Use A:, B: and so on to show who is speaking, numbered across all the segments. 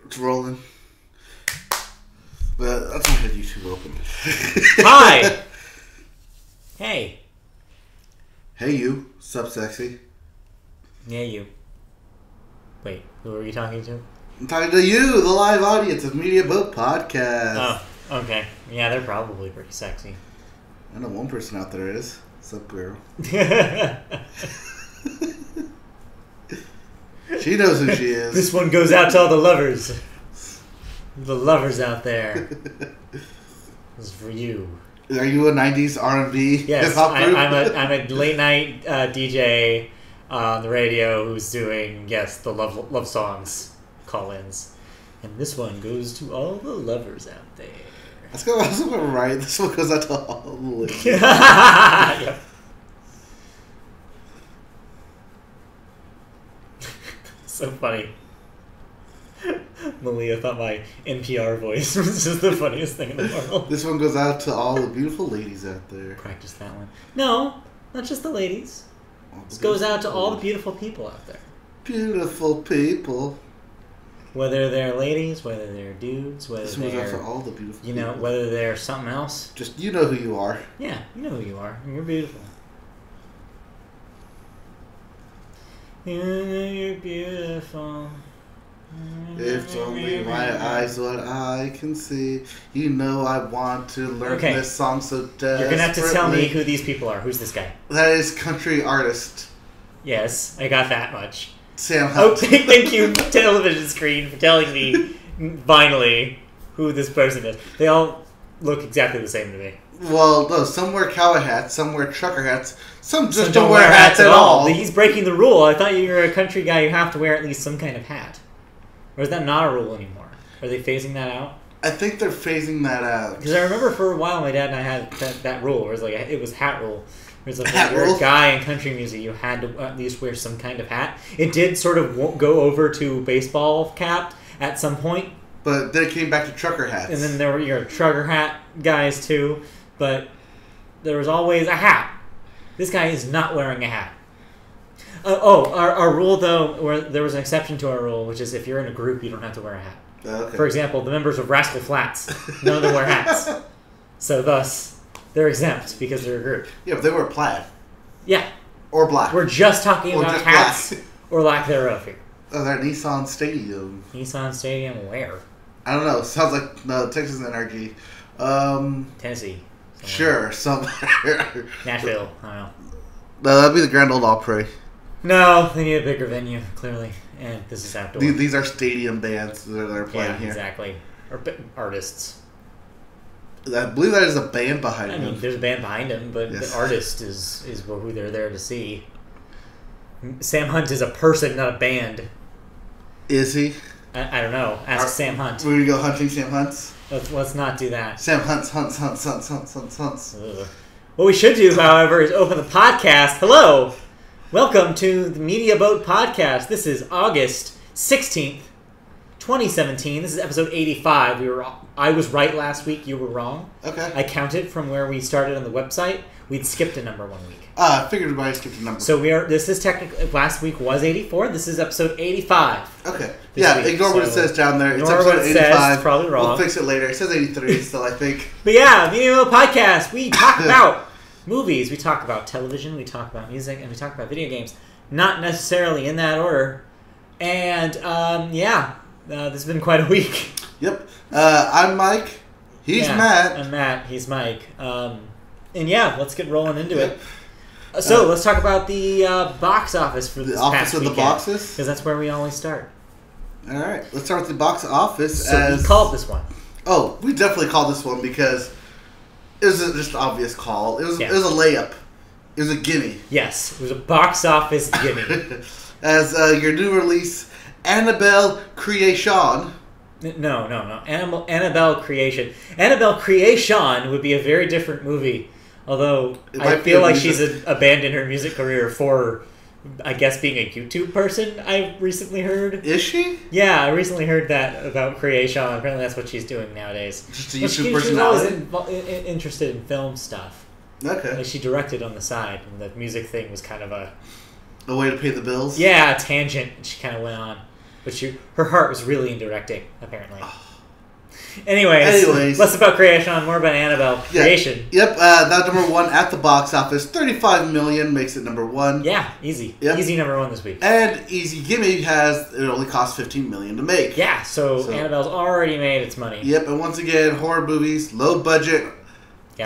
A: It's rolling. But that's not how YouTube open.
B: Hi! Hey.
A: Hey you, sup sexy.
B: Yeah, you. Wait, who are you talking to?
A: I'm talking to you, the live audience of Media Boat Podcast.
B: Oh, okay. Yeah, they're probably pretty sexy.
A: I know one person out there is. Sup girl. She knows who she is.
B: This one goes out to all the lovers. The lovers out there. This is for you.
A: Are you a 90s R&B
B: Yes,
A: hip-hop group?
B: I'm a late night DJ on the radio who's doing, the love songs call-ins. And this one goes to all the lovers out there.
A: Let's go right. This one goes out to all the ladies.
B: Yep. So funny. Malia thought my NPR voice was just the funniest thing in the world.
A: This one goes out to all the beautiful ladies out there.
B: Practice that one. No, not just the ladies. This goes out to all the beautiful people out there.
A: Beautiful people.
B: Whether they're ladies, whether they're dudes, whether
A: This goes out
B: they're,
A: to all the beautiful people.
B: whether they're something else.
A: Just, you know who you are.
B: Yeah, you know who you are. You're beautiful. You're beautiful.
A: If only my eyes what I can see. You know I want to learn this song so desperately.
B: You're going to have to tell me who these people are. Who's this guy?
A: That is country artist.
B: Yes, I got that much.
A: Sam
B: Oh,
A: Hunt.
B: thank you, television screen, for telling me, finally, who this person is. They all look exactly the same to me.
A: Well, no, some wear cowboy hats, some wear trucker hats, some just don't wear hats at all.
B: He's breaking the rule. I thought you were a country guy, you have to wear at least some kind of hat. Or is that not a rule anymore? Are they phasing that out?
A: I think they're phasing that out.
B: Because I remember for a while my dad and I had that rule, where it was hat rule. Where it's like
A: Hat
B: if you're
A: rule?
B: a guy in country music, you had to at least wear some kind of hat. It did sort of go over to baseball cap at some point.
A: But then it came back to trucker hats.
B: And then there were your trucker hat guys too. But there was always a hat. This guy is not wearing a hat. Our rule, though, where there was an exception to our rule, which is if you're in a group, you don't have to wear a hat.
A: Okay.
B: For example, the members of Rascal Flatts, none of them wear hats. So thus, they're exempt because they're a group.
A: Yeah, but they wear plaid.
B: Yeah.
A: Or black.
B: We're just talking
A: Or
B: about
A: just
B: hats
A: black.
B: or lack thereof here.
A: Oh, they're at Nissan Stadium.
B: Nissan Stadium where?
A: I don't know. Sounds like Texas NRG.
B: Tennessee.
A: Sure, somewhere.
B: Nashville. I don't know.
A: No, that'd be the Grand Ole Opry.
B: No, they need a bigger venue, clearly. And this is outdoor.
A: These are stadium bands that are playing here.
B: Exactly. Or artists.
A: I believe that is a band behind
B: I mean,
A: them.
B: there's a band behind him, but
A: Yes.
B: the artist is who they're there to see. Sam Hunt is a person, not a band.
A: Is he?
B: I don't know. Ask Sam Hunt.
A: We're going to go hunting Sam Hunts?
B: Let's not do that.
A: Sam hunts.
B: Ugh. What we should do, however, is open the podcast. Hello! Welcome to the Media Boat Podcast. This is August 16th, 2017. This is episode 85. I was right last week. You were wrong.
A: Okay.
B: I counted from where we started on the website. We'd skipped a number 1 week.
A: I figured everybody skipped a number.
B: So this is technically, last week was 84. This is episode 85.
A: Okay.
B: This
A: Yeah,
B: week,
A: ignore what it
B: so
A: says down there. It's
B: ignore
A: episode
B: what it
A: 85.
B: says, it's probably wrong.
A: We'll fix it later. It says 83 still, I think.
B: But yeah, Media Boat Podcast, we talk about movies, we talk about television, we talk about music, and we talk about video games. Not necessarily in that order. And, this has been quite a week.
A: Yep. I'm Mike. He's Matt.
B: I'm Matt. He's Mike. Let's get rolling into
A: Yep.
B: it. So, let's talk about the box office for this past
A: The
B: weekend.
A: boxes?
B: Because that's where we always start.
A: All right. Let's start with the box office.
B: So, we called this one.
A: Oh, we definitely called this one because it was just an obvious call. It was a layup. It was a gimme.
B: Yes, it was a box office gimme.
A: As your new release, Annabelle Creation.
B: No. Annabelle Creation. Annabelle Creation would be a very different movie. Although, I feel like she's abandoned her music career for, I guess, being a YouTube person, I recently heard.
A: Is she?
B: Yeah, I recently heard that about Creation. Apparently that's what she's doing nowadays.
A: Just a YouTube personality?
B: She's always interested in film stuff.
A: Okay.
B: Like, she directed on the side, and the music thing was kind of a
A: way to pay the bills?
B: Yeah, a tangent she kind of went on. but her heart was really in directing, apparently. Anyways, less about creation, more about Annabelle creation.
A: Yep, that's number one at the box office. $35 million makes it number one.
B: Yeah, easy. Yep. Easy number one this week.
A: And Easy Gimme it only cost $15 million to make.
B: Yeah, so Annabelle's already made its money.
A: Yep, and once again, horror movies, low budget,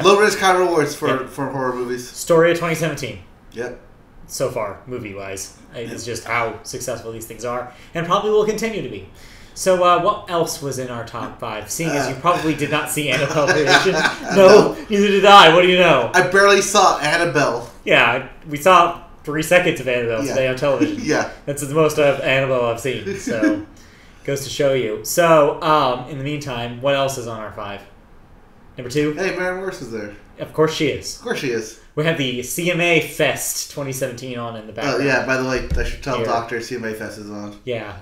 A: low risk, high rewards for horror movies.
B: Story of 2017.
A: Yep.
B: So far, movie-wise. It's just how successful these things are, and probably will continue to be. So, what else was in our top 5? Seeing as you probably did not see Annabelle Creation. No, neither did I. What do you know?
A: I barely saw Annabelle.
B: Yeah, we saw 3 seconds of Annabelle today on television.
A: Yeah.
B: That's the most of Annabelle I've seen, so goes to show you. So, in the meantime, what else is on our 5? Number 2?
A: Hey, Maren Morris is there.
B: Of course she is.
A: Of course she is.
B: We have the CMA Fest 2017 on in the background.
A: Oh, yeah, by the way, I should tell Doctor CMA Fest is on.
B: Yeah.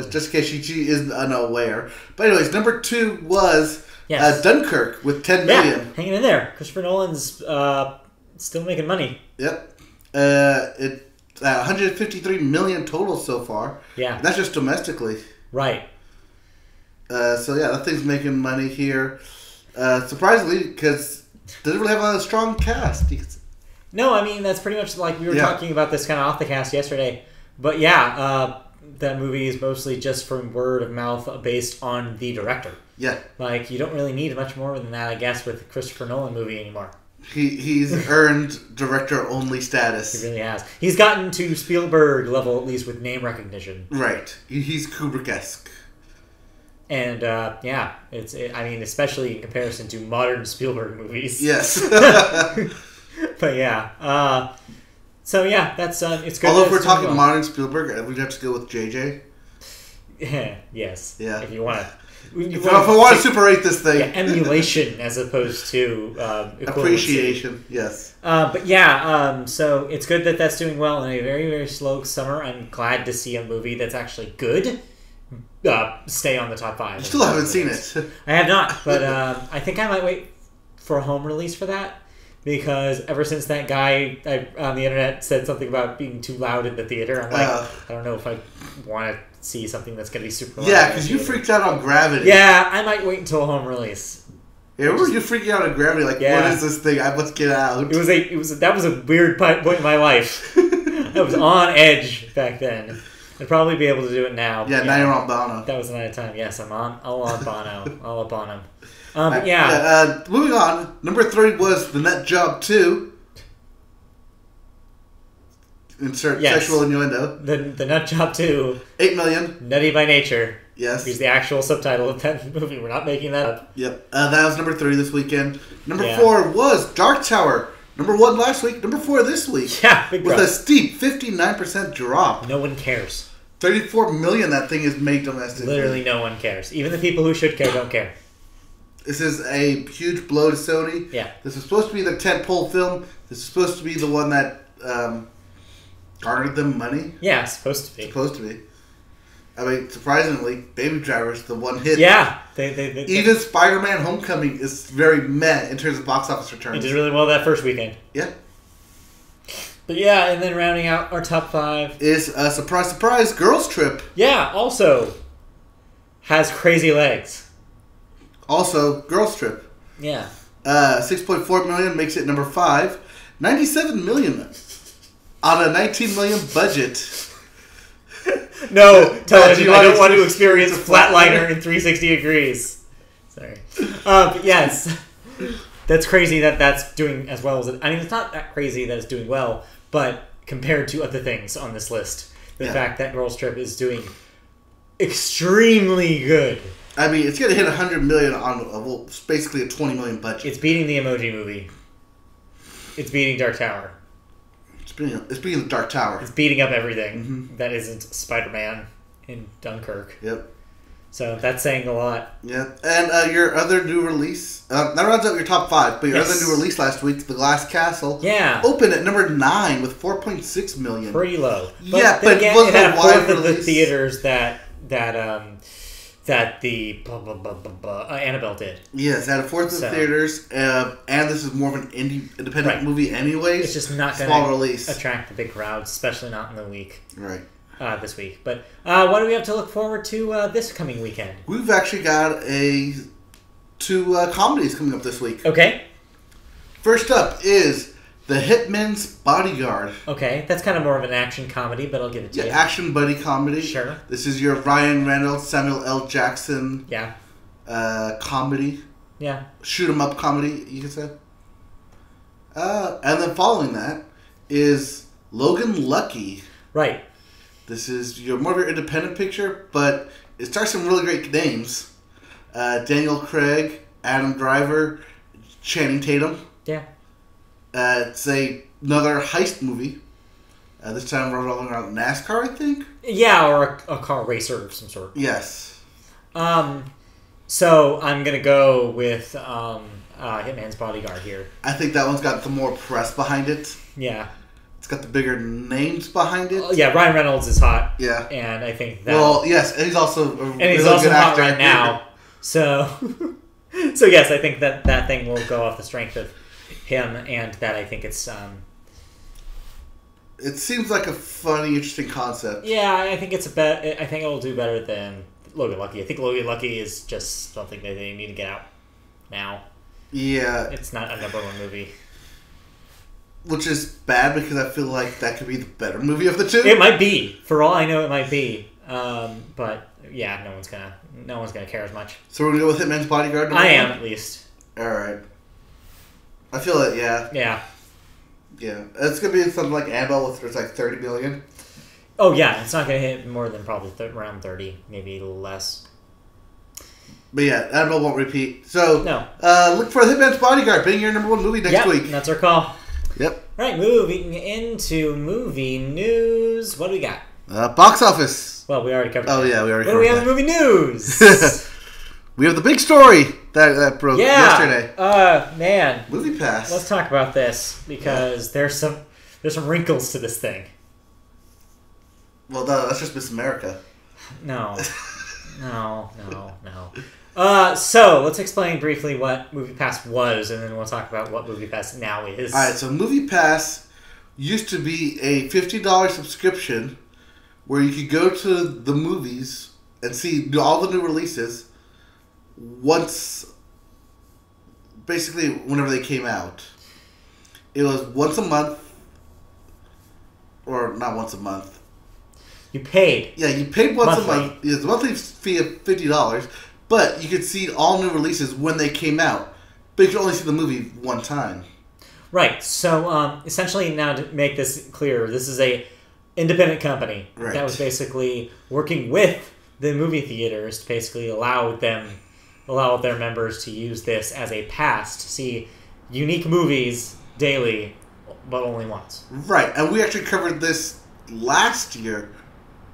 A: Just in case she is unaware. But anyways, number 2 was Dunkirk with $10 million.
B: Yeah, hanging in there. Christopher Nolan's still making money.
A: Yep. It $153 million total so far.
B: Yeah.
A: And that's just domestically.
B: Right.
A: So yeah, that thing's making money here. Surprisingly, because it doesn't really have a strong cast.
B: No, I mean, that's pretty much like we were talking about this kind of off the cast yesterday. But yeah, that movie is mostly just from word of mouth based on the director.
A: Yeah.
B: Like, you don't really need much more than that, I guess, with the Christopher Nolan movie anymore.
A: He's earned director-only status.
B: He really has. He's gotten to Spielberg level, at least with name recognition.
A: Right. He's Kubrick-esque.
B: And, I mean, especially in comparison to modern Spielberg movies.
A: Yes.
B: But yeah. So yeah, that's it's good.
A: Although if we're talking modern Spielberg, we'd have to go with JJ.
B: Yes.
A: Yeah.
B: If you want to.
A: If I want to super rate this thing.
B: Yeah, emulation as opposed to
A: appreciation. Yes.
B: But yeah, so it's good that that's doing well in a very, very slow summer. I'm glad to see a movie that's actually good stay on the top 5.
A: You still haven't seen it.
B: I have not, but I think I might wait for a home release for that. Because ever since that guy on the internet said something about being too loud in the theater, I'm like, I don't know if I want to see something that's going to be super loud.
A: Yeah, because you freaked out on Gravity.
B: Yeah, I might wait until a home release.
A: Yeah, remember you freaking out on Gravity? Like, what is this thing? I must get out.
B: That was a weird point in my life. I was on edge back then. I'd probably be able to do it now.
A: Yeah, now you're on Bono.
B: That was the night of time. Yes, I'm all on Bono. All up on him.
A: Moving on. Number 3 was The Nut Job 2. Insert sexual innuendo.
B: The Nut Job 2.
A: $8 million.
B: Nutty by Nature.
A: Yes.
B: Is the actual subtitle of that movie. We're not making that up.
A: Yep. That was number 3 this weekend. Number 4 was Dark Tower. Number 1 last week. Number 4 this week.
B: Yeah, big drop.
A: With a steep 59% drop.
B: No one cares.
A: $34 million that thing is made domestically.
B: Literally no one cares. Even the people who should care don't care.
A: This is a huge blow to Sony.
B: Yeah.
A: This is supposed to be their tentpole film. This is supposed to be the one that garnered them money.
B: Yeah, it's supposed to be.
A: Supposed to be. I mean, surprisingly, Baby Driver's the one hit.
B: Yeah.
A: Even Spider-Man Homecoming is very meh in terms of box office returns.
B: It did really well that first weekend.
A: Yeah.
B: But yeah, and then rounding out our top 5
A: is a surprise, Girls Trip.
B: Yeah, also has crazy legs.
A: Also, Girls Trip.
B: Yeah.
A: $6.4 million makes it number 5. $97 million on a $19 million budget.
B: No, television. I don't want to experience Flatliner in 360 degrees. Sorry. Yes. That's crazy that that's doing as well as it. I mean, it's not that crazy that it's doing well, but compared to other things on this list, the fact that Girls Trip is doing extremely good.
A: I mean, it's going to hit $100 million on basically a $20 million budget.
B: It's beating the Emoji Movie. It's beating Dark Tower.
A: It's beating the Dark Tower.
B: It's beating up everything that isn't Spider-Man in Dunkirk.
A: Yep.
B: So that's saying a lot.
A: Yeah. And your other new release, that rounds out your top 5, but your other new release last week, The Glass Castle, opened at number 9 with $4.6 million.
B: Pretty low.
A: But
B: again, it had a fourth of the theaters that the Annabelle did.
A: Yes, it had a fourth of the theaters, and this is more of an independent movie anyways.
B: It's just not going to attract the big crowds, especially not in the week.
A: Right.
B: this week. But what do we have to look forward to this coming weekend?
A: We've actually got two comedies coming up this week.
B: Okay.
A: First up is The Hitman's Bodyguard.
B: Okay, that's kind of more of an action comedy, but I'll give it to you.
A: Action buddy comedy.
B: Sure.
A: This is your Ryan Reynolds, Samuel L. Jackson comedy.
B: Yeah.
A: Shoot 'em up comedy, you could say. And then following that is Logan Lucky.
B: Right.
A: This is more of your independent picture, but it stars some really great names. Daniel Craig, Adam Driver, Channing Tatum.
B: Yeah.
A: It's another heist movie. This time revolving around NASCAR, I think?
B: Yeah, or a car racer of some sort.
A: Yes.
B: So I'm going to go with Hitman's Bodyguard here.
A: I think that one's got the more press behind it.
B: Yeah.
A: It's got the bigger names behind it.
B: Yeah, Ryan Reynolds is hot.
A: Yeah.
B: And I think that...
A: Well, yes, and he's also a
B: and he's also hot right now. So, so yes, I think that thing will go off the strength of him, and that I think it's...
A: It seems like a funny, interesting concept.
B: Yeah, I think it's I think it'll do better than Logan Lucky. I think Logan Lucky is just something that they need to get out now.
A: Yeah.
B: It's not a #1 movie.
A: Which is bad because I feel like that could be the better movie of the two.
B: It might be. For all I know, it might be. But yeah, no one's gonna care as much.
A: So we're gonna go with Hitman's Bodyguard.
B: I am, at least.
A: All right. I feel it. Yeah.
B: Yeah.
A: Yeah, it's gonna be something like Annabelle, with it's like 30 million.
B: Oh yeah, it's not gonna hit more than probably around 30, maybe a little less.
A: But yeah, Annabelle won't repeat. So
B: no.
A: Look for Hitman's Bodyguard being your #1 movie next week.
B: That's our call.
A: Yep.
B: Right, moving into movie news. What do we got?
A: Box office.
B: Well, we already covered.
A: Oh
B: that.
A: yeah, we already.
B: What do we have in movie news?
A: We have the big story that broke yesterday.
B: Man.
A: Movie Pass.
B: Let's talk about this because there's some wrinkles to this thing.
A: Well, that's just Miss America.
B: No. So let's explain briefly what Movie Pass was, and then we'll talk about what Movie Pass now is.
A: All right. So Movie Pass used to be a $50 subscription where you could go to the movies and see all the new releases basically whenever they came out. It was once a month, or not once a month.
B: You paid.
A: Yeah, you paid once
B: monthly.
A: a month. It's a monthly fee of $50, but you could see all new releases when they came out. But you could only see the movie one time.
B: Right. So essentially, now to make this clear, this is a independent company that was basically working with the movie theaters to basically allow their members to use this as a pass to see unique movies daily, but only once.
A: Right, and we actually covered this last year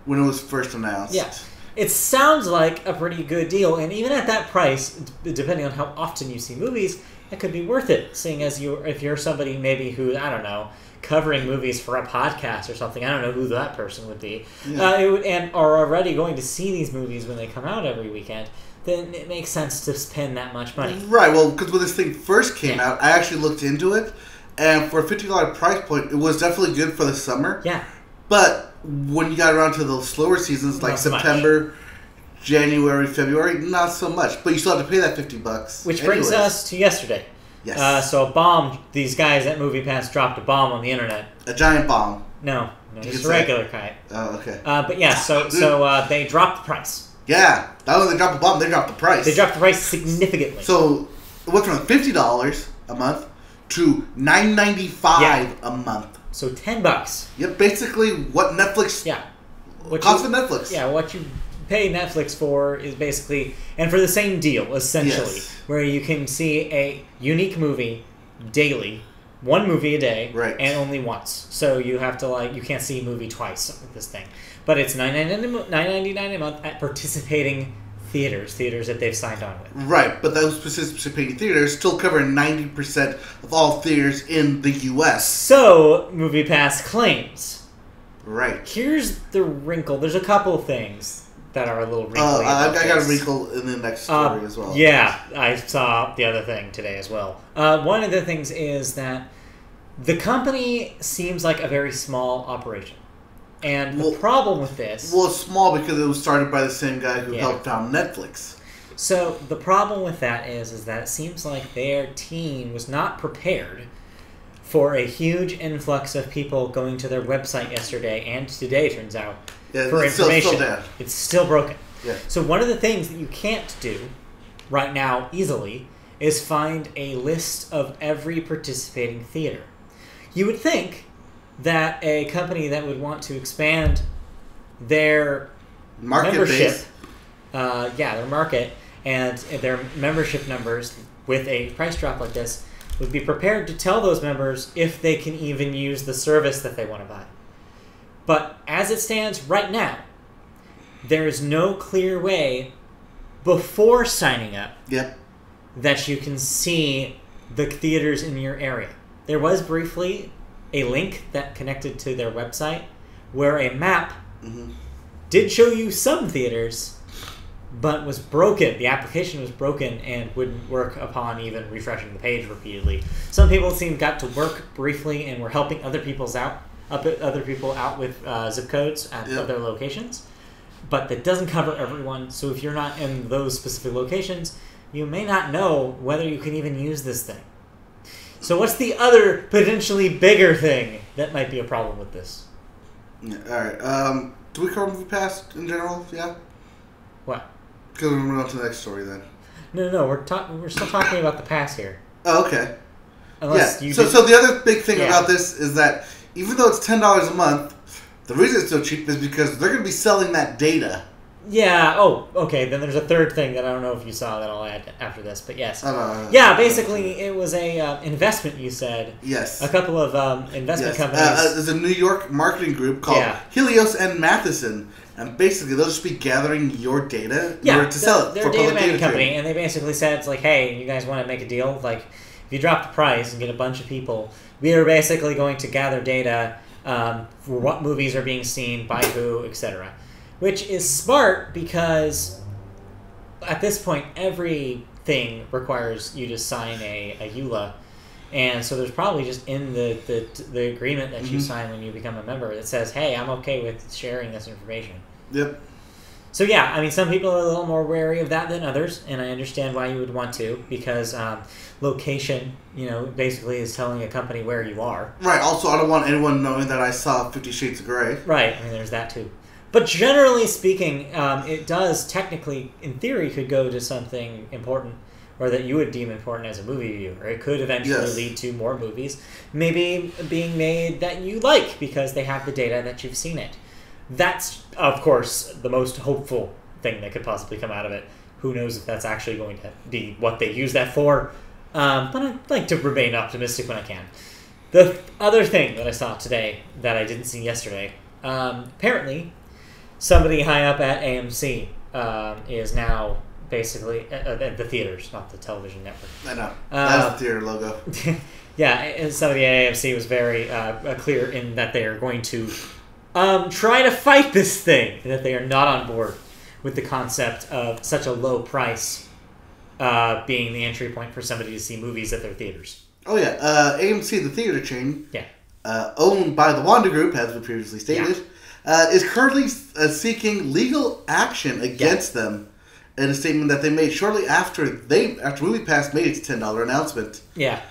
A: when it was first announced.
B: Yeah. It sounds like a pretty good deal, and even at that price, depending on how often you see movies, it could be worth it, seeing as if you're somebody maybe who, I don't know, covering movies for a podcast or something. I don't know who that person would be. Yeah. And are already going to see these movies when they come out every weekend, then it makes sense to spend that much money.
A: Right, well, because when this thing first came out, I actually looked into it, and for a $50 price point, it was definitely good for the summer.
B: Yeah.
A: But when you got around to the slower seasons, like September, January, February, not so much. But you still have to pay that $50.
B: Which brings us to yesterday.
A: Yes.
B: So a bomb, these guys at MoviePass dropped a bomb on the internet.
A: A giant bomb.
B: No, just a regular kite.
A: Oh, okay.
B: But yeah, so they dropped the price.
A: Yeah, not only they dropped the bomb, they dropped the price.
B: They dropped the price significantly.
A: So it went from $50 a month to $9.95 a month.
B: So $10.
A: Yep, basically what Netflix.
B: Yeah.
A: Cost of Netflix.
B: Yeah, what you pay Netflix for is basically, and for the same deal essentially, where you can see a unique movie daily, one movie a day, and only once. So you have to you can't see a movie twice with this thing. But it's $9.99 a month at participating theaters that they've signed on with.
A: Right, but those participating theaters still cover 90% of all theaters in the U.S.
B: So MoviePass claims.
A: Right.
B: Here's the wrinkle. There's a couple of things that are a little wrinkly.
A: I got a wrinkle in the next story as well.
B: Yeah, I saw the other thing today as well. One of the things is that the company seems like a very small operation. And the problem with this...
A: Well, it's small because it was started by the same guy who
B: Yeah.
A: helped found Netflix.
B: So the problem with that is that it seems like their team was not prepared for a huge influx of people going to their website yesterday and today, turns out,
A: Yeah,
B: for
A: it's
B: information.
A: still down.
B: It's still broken.
A: Yeah.
B: So one of the things that you can't do right now easily is find a list of every participating theater. You would think that a company that would want to expand their
A: Market
B: membership,
A: base.
B: their market and their membership numbers with a price drop like this would be prepared to tell those members if they can even use the service that they want to buy. But as it stands right now, there is no clear way before signing up
A: Yep.
B: that you can see the theaters in your area. There was briefly a link that connected to their website where a map
A: Mm-hmm.
B: did show you some theaters, but was broken. The application was broken and wouldn't work upon even refreshing the page repeatedly. Some people got to work briefly and were helping other people out with zip codes at
A: Yep.
B: other locations, but that doesn't cover everyone. So if you're not in those specific locations, you may not know whether you can even use this thing. So what's the other potentially bigger thing that might be a problem with this?
A: Yeah, all right. Do we cover Movie Pass in general? Yeah.
B: What?
A: Because we're moving on to the next story then.
B: No. We're still talking about the pass here.
A: Oh, okay.
B: Unless
A: yeah.
B: you
A: So the other big thing
B: Yeah.
A: about this is that even though it's $10 a month, the reason it's so cheap is because they're going to be selling that data.
B: Yeah. Oh, okay. Then there's a third thing that I don't know if you saw that I'll add after this, but yes. Yeah. Basically, it was a investment. You said.
A: Yes.
B: A couple of investment companies.
A: There's a New York marketing group called Helios and Matheson, and basically they'll just be gathering your data in order to sell it.
B: They're
A: for
B: a data
A: public
B: mining company,
A: trading.
B: and they basically said, it's like, hey, you guys want to make a deal? Like, if you drop the price and get a bunch of people, we are basically going to gather data for what movies are being seen, by who, etc. Which is smart because at this point, everything requires you to sign a EULA. And so there's probably just in the agreement that you sign when you become a member that says, hey, I'm okay with sharing this information.
A: Yep.
B: So yeah, I mean, some people are a little more wary of that than others, and I understand why you would want to, because location, basically is telling a company where you are.
A: Right. Also, I don't want anyone knowing that I saw 50 Shades of Grey.
B: Right. I mean, there's that too. But generally speaking, it does technically, in theory, could go to something important, or that you would deem important as a movie viewer. It could eventually lead to more movies maybe being made that you like because they have the data that you've seen it. That's, of course, the most hopeful thing that could possibly come out of it. Who knows if that's actually going to be what they use that for. But I'd like to remain optimistic when I can. The other thing that I saw today that I didn't see yesterday, apparently somebody high up at AMC is now basically at the theaters, not the television network.
A: I know. That's the theater logo.
B: Yeah, and somebody at AMC was very clear in that they are going to try to fight this thing, and that they are not on board with the concept of such a low price being the entry point for somebody to see movies at their theaters.
A: Oh, yeah. AMC, the theater chain,
B: Yeah.
A: owned by the Wanda Group, as we previously stated, is currently seeking legal action against them in a statement that they made shortly after MoviePass made its $10 announcement.
B: Yeah.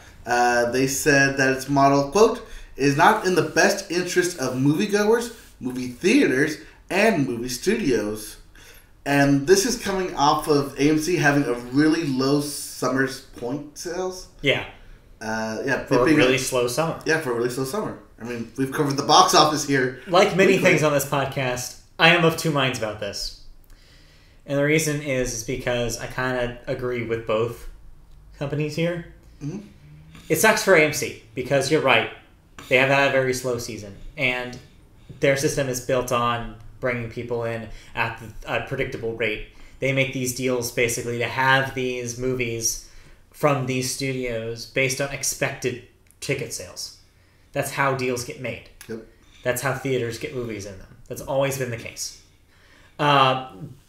A: They said that its model, quote, is not in the best interest of moviegoers, movie theaters, and movie studios. And this is coming off of AMC having a really low summer's point sales.
B: Yeah.
A: For
B: a really slow summer.
A: Yeah, for a really slow summer. I mean, we've covered the box office here.
B: Like many things on this podcast, I am of two minds about this. And the reason is because I kind of agree with both companies here.
A: Mm-hmm.
B: It sucks for AMC because you're right. They have had a very slow season. And their system is built on bringing people in at a predictable rate. They make these deals basically to have these movies from these studios based on expected ticket sales. That's how deals get made.
A: Yep.
B: That's how theaters get movies in them. That's always been the case.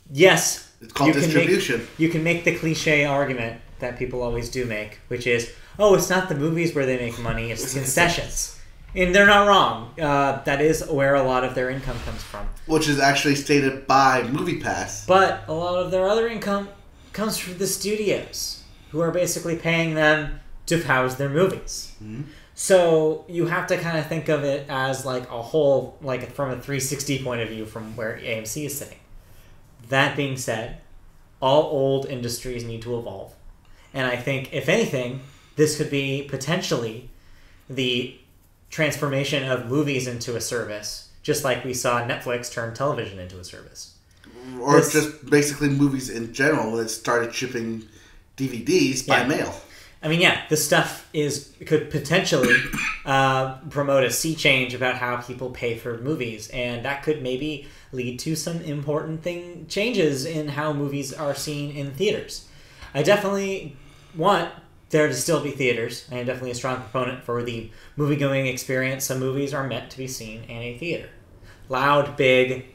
B: Yes.
A: It's called distribution.
B: You can make the cliche argument that people always do make, which is, oh, it's not the movies where they make money, it's the concessions. And they're not wrong. That is where a lot of their income comes from.
A: Which is actually stated by MoviePass.
B: But a lot of their other income comes from the studios, who are basically paying them to house their movies.
A: Mm-hmm.
B: So you have to kind of think of it as like a whole, like from a 360 point of view from where AMC is sitting. That being said, all old industries need to evolve. And I think, if anything, this could be potentially the transformation of movies into a service, just like we saw Netflix turn television into a service.
A: Or just basically movies in general when it started shipping DVDs by mail.
B: I mean, yeah, this stuff could potentially promote a sea change about how people pay for movies, and that could maybe lead to some important changes in how movies are seen in theaters. I definitely want there to still be theaters. I am definitely a strong proponent for the movie-going experience. Some movies are meant to be seen in a theater. Loud, big,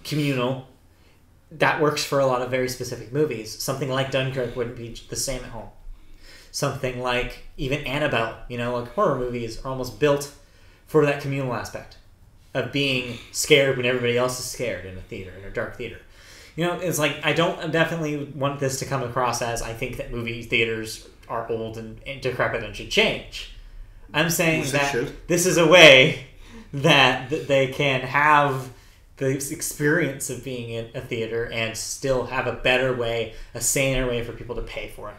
B: communal. That works for a lot of very specific movies. Something like Dunkirk wouldn't be the same at home. Something like even Annabelle, like horror movies are almost built for that communal aspect of being scared when everybody else is scared in a theater, in a dark theater. It's like, I definitely want this to come across as I think that movie theaters are old and decrepit and should change. I'm saying that this is a way that they can have the experience of being in a theater and still have a better way, a saner way for people to pay for it.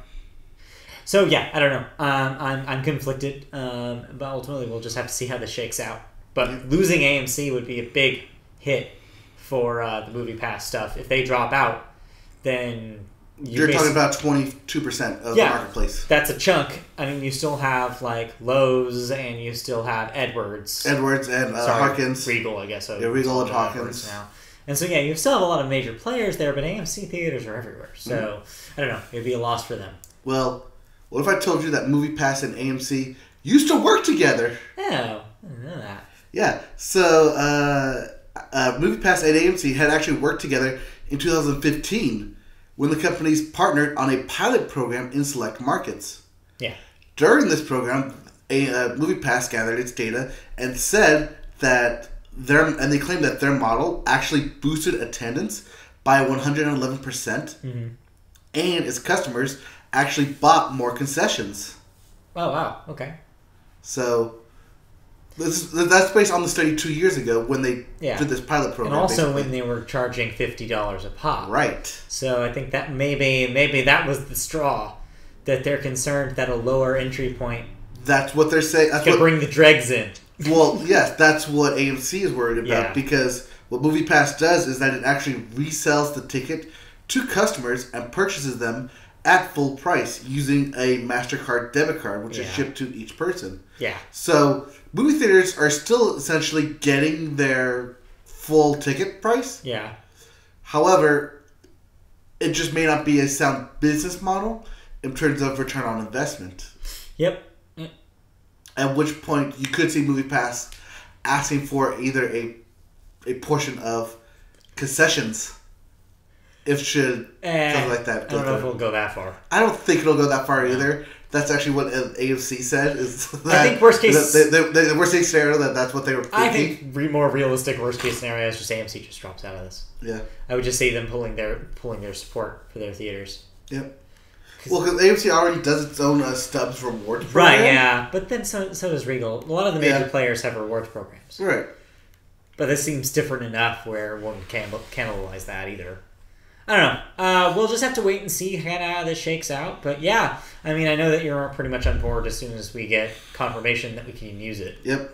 B: So yeah, I don't know. I'm conflicted, but ultimately we'll just have to see how this shakes out. But losing AMC would be a big hit for the MoviePass stuff. If they drop out, then
A: you're talking about 22% of the marketplace.
B: That's a chunk. I mean, you still have like Lowe's, and you still have Edwards
A: and Harkins,
B: Regal, I guess. So
A: Regal and Harkins
B: now. And so you still have a lot of major players there, but AMC theaters are everywhere. So I don't know. It'd be a loss for them.
A: Well, what if I told you that MoviePass and AMC used to work together?
B: Oh, I didn't know that.
A: Yeah. So MoviePass and AMC had actually worked together in 2015 when the companies partnered on a pilot program in select markets.
B: Yeah.
A: During this program, MoviePass gathered its data and said that they claimed that their model actually boosted attendance by 111%, and its customers actually bought more concessions.
B: Oh, wow. Okay.
A: So that's based on the study 2 years ago when they did this pilot program.
B: And also when they were charging $50 a pop.
A: Right.
B: So I think that maybe that was the straw, that they're concerned that a lower entry point
A: That's what they're saying.
B: Could bring the dregs in.
A: Well, yes, that's what AMC is worried about because what MoviePass does is that it actually resells the ticket to customers and purchases them at full price using a MasterCard debit card, which is shipped to each person.
B: Yeah.
A: So movie theaters are still essentially getting their full ticket price.
B: Yeah.
A: However, it just may not be a sound business model in terms of return on investment.
B: Yep.
A: At which point you could see MoviePass asking for either a portion of concessions, if something like that.
B: I don't know if it'll go that far.
A: I don't think it'll go that far either. That's actually what AMC said. Is that
B: I think worst case,
A: the worst case scenario that's what they were thinking.
B: I think more realistic worst case scenario is just AMC just drops out of this.
A: Yeah,
B: I would just see them pulling their support for their theaters.
A: Yep. Well, because AMC already does its own Stubs rewards program.
B: Right, yeah. But then so does Regal. A lot of the major players have rewards programs.
A: Right.
B: But this seems different enough where one can't cannibalize that either. I don't know. We'll just have to wait and see how this shakes out. But yeah, I mean, I know that you're pretty much on board as soon as we get confirmation that we can use it.
A: Yep.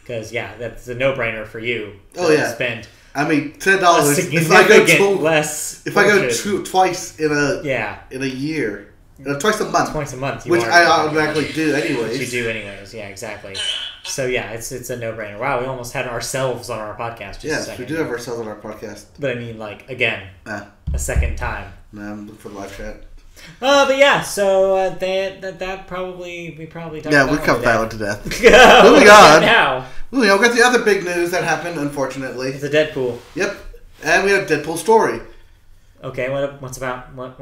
B: Because, yeah, that's a no-brainer for you.
A: Spend I mean, $10.
B: If I
A: go twice in a year. Twice a month.
B: Twice a month.
A: Which I automatically do anyways.
B: Which you do anyways, yeah, exactly. So yeah, it's a no-brainer. Wow, we almost had ourselves on our podcast.
A: Yes, we do have ourselves on our podcast.
B: But I mean, like, again, a second time.
A: No, I'm looking for the live chat.
B: But yeah, so that probably, we probably talked about
A: we covered that one to death.
B: Moving on. Now.
A: We got the other big news that happened, unfortunately.
B: It's a Deadpool.
A: Yep. And we have Deadpool story.
B: Okay, what's about
A: while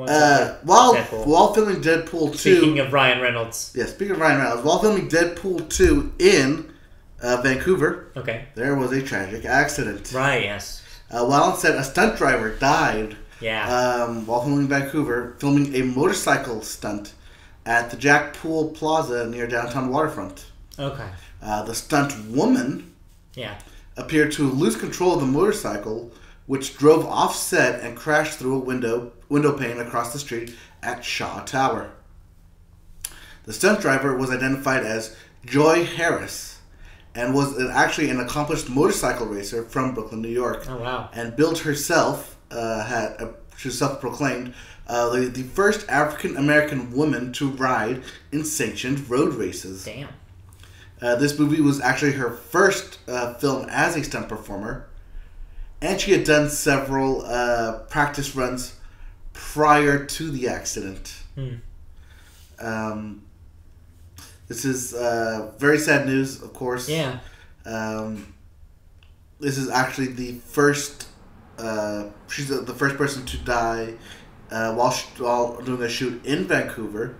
A: filming Deadpool 2...
B: Speaking of Ryan Reynolds.
A: Yeah, speaking of Ryan Reynolds. While filming Deadpool 2 in Vancouver,
B: Okay.
A: there was a tragic accident.
B: Right. Yes.
A: While on set, a stunt driver died while filming in Vancouver, filming a motorcycle stunt at the Jack Pool Plaza near downtown Waterfront.
B: Okay.
A: The stunt woman appeared to lose control of the motorcycle, which drove off set and crashed through a window pane across the street at Shaw Tower. The stunt driver was identified as Joy Harris and was actually an accomplished motorcycle racer from Brooklyn, New York.
B: Oh, wow.
A: And billed herself, she self-proclaimed, the first African-American woman to ride in sanctioned road races.
B: Damn.
A: This movie was actually her first film as a stunt performer, and she had done several practice runs prior to the accident. This is very sad news, of course.
B: Yeah.
A: This is actually the first. She's the first person to die while doing a shoot in Vancouver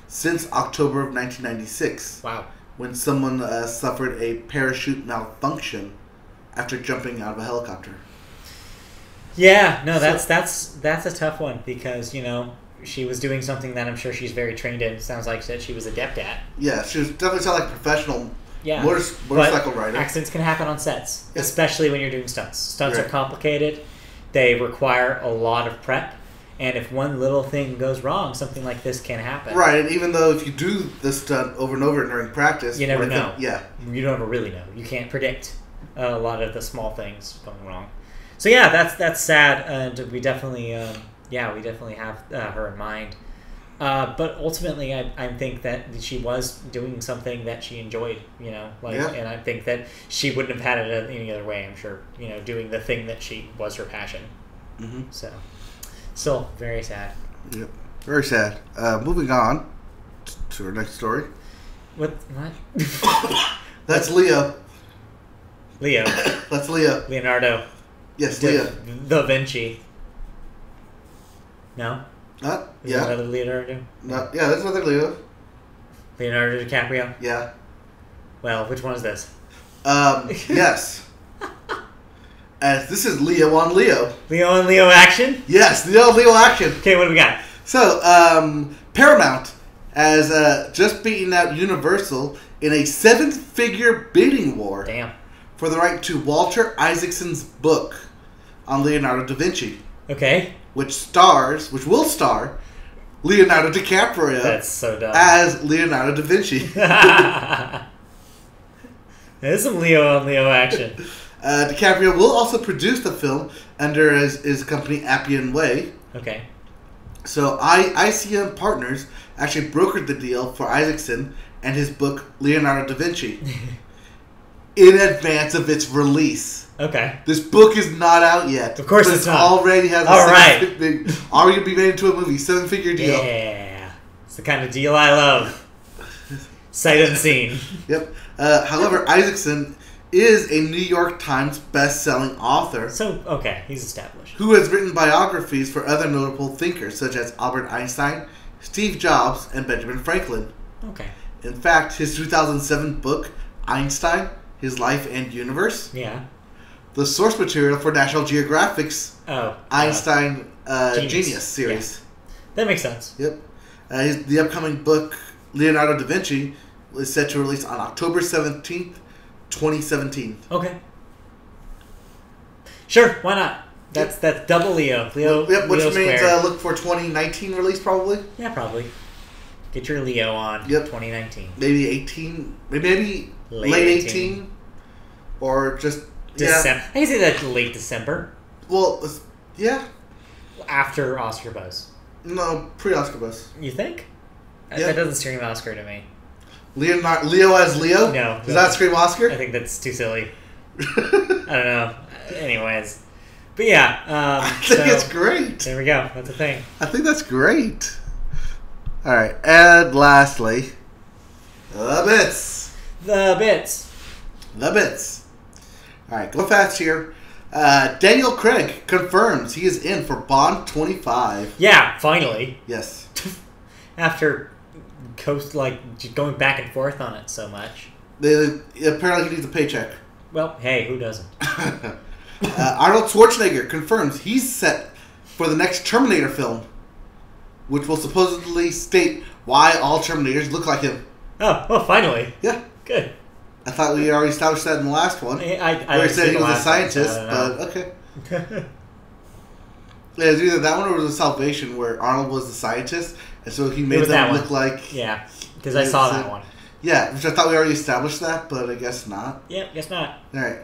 A: since October of 1996.
B: Wow.
A: When someone suffered a parachute malfunction after jumping out of a helicopter.
B: Yeah, no, that's a tough one because, you know, she was doing something that I'm sure she's very trained in. Sounds like that she was adept at.
A: Yeah, she was definitely sound like a professional
B: Yeah.
A: motorcycle rider.
B: Accidents can happen on sets,
A: Yeah.
B: especially when you're doing stunts. Stunts
A: Right.
B: are complicated. They require a lot of prep. And if one little thing goes wrong, something like this can happen.
A: Right, and even though if you do this stunt over and over during practice...
B: You never know.
A: Yeah.
B: You never really know. You can't predict a lot of the small things going wrong. So yeah, that's sad, and we definitely have her in mind. But ultimately, I think that she was doing something that she enjoyed, you know, and I think that she wouldn't have had it any other way. I'm sure, you know, doing the thing that she was her passion.
A: Mm-hmm.
B: So, still very sad.
A: Yep, very sad. Moving on to our next story.
B: What?
A: That's Leo.
B: Leo.
A: That's Leo.
B: Leonardo.
A: Yes, Leo.
B: Da Vinci. No? Is
A: Yeah.
B: there another Leonardo?
A: No, yeah, that's another Leo.
B: Leonardo DiCaprio?
A: Yeah.
B: Well, which one is this?
A: Yes. This is Leo on Leo.
B: Leo on Leo action?
A: Yes, Leo action.
B: Okay, what do we got?
A: So, Paramount has just beaten out Universal in a 7-figure bidding war.
B: Damn.
A: For the right to Walter Isaacson's book on Leonardo da Vinci.
B: Okay.
A: Which will star Leonardo DiCaprio.
B: That's so dumb.
A: As Leonardo da Vinci.
B: There's some Leo on Leo action.
A: DiCaprio will also produce the film under his company Appian Way.
B: Okay.
A: So ICM Partners actually brokered the deal for Isaacson and his book Leonardo da Vinci in advance of its release.
B: Okay.
A: This book is not out yet.
B: Of course it's not.
A: Already has already going to be made into a movie, 7-figure deal.
B: Yeah. It's the kind of deal I love. Sight unseen.
A: Yep. However, Isaacson is a New York Times best-selling author.
B: So, okay, he's established.
A: Who has written biographies for other notable thinkers such as Albert Einstein, Steve Jobs, and Benjamin Franklin.
B: Okay.
A: In fact, his 2007 book, Einstein, His Life and Universe, the source material for National Geographic's Einstein Genius series.
B: Yeah. That makes sense.
A: Yep. The upcoming book, Leonardo da Vinci, is set to release on October 17th, 2017.
B: Okay. Sure, why not? That's double Leo.
A: Yep, which
B: Leo
A: means
B: squared.
A: look for 2019 release probably.
B: Yeah, probably. Get your Leo on.
A: Yep.
B: 2019.
A: Maybe 18. Maybe late 18. Or just
B: December. I can say that late December.
A: Well, yeah.
B: After Oscar buzz.
A: No, pre-Oscar buzz.
B: You think?
A: Yeah.
B: That doesn't scream Oscar to me.
A: Leo as Leo?
B: No.
A: Does that scream Oscar?
B: I think that's too silly. I don't know. Anyways. But yeah.
A: I think it's great.
B: There we go. That's a thing.
A: I think that's great. Alright, and lastly, the bits.
B: The bits.
A: The bits. Alright, go fast here. Daniel Craig confirms he is in for Bond 25.
B: Yeah, finally.
A: Yes.
B: After going back and forth on it so much.
A: Apparently he needs a paycheck.
B: Well, hey, who doesn't?
A: Arnold Schwarzenegger confirms he's set for the next Terminator film, which will supposedly state why all Terminators look like him.
B: Oh, well, finally.
A: Yeah.
B: Good.
A: I thought we already established that in the last one.
B: I
A: said he was a scientist,
B: one,
A: but okay. Yeah, it was either that one or it was Salvation, where Arnold was the scientist, and so he made them look like...
B: Yeah, because I saw that one.
A: Yeah, which I thought we already established that, but I guess not.
B: Yep, guess not.
A: All right.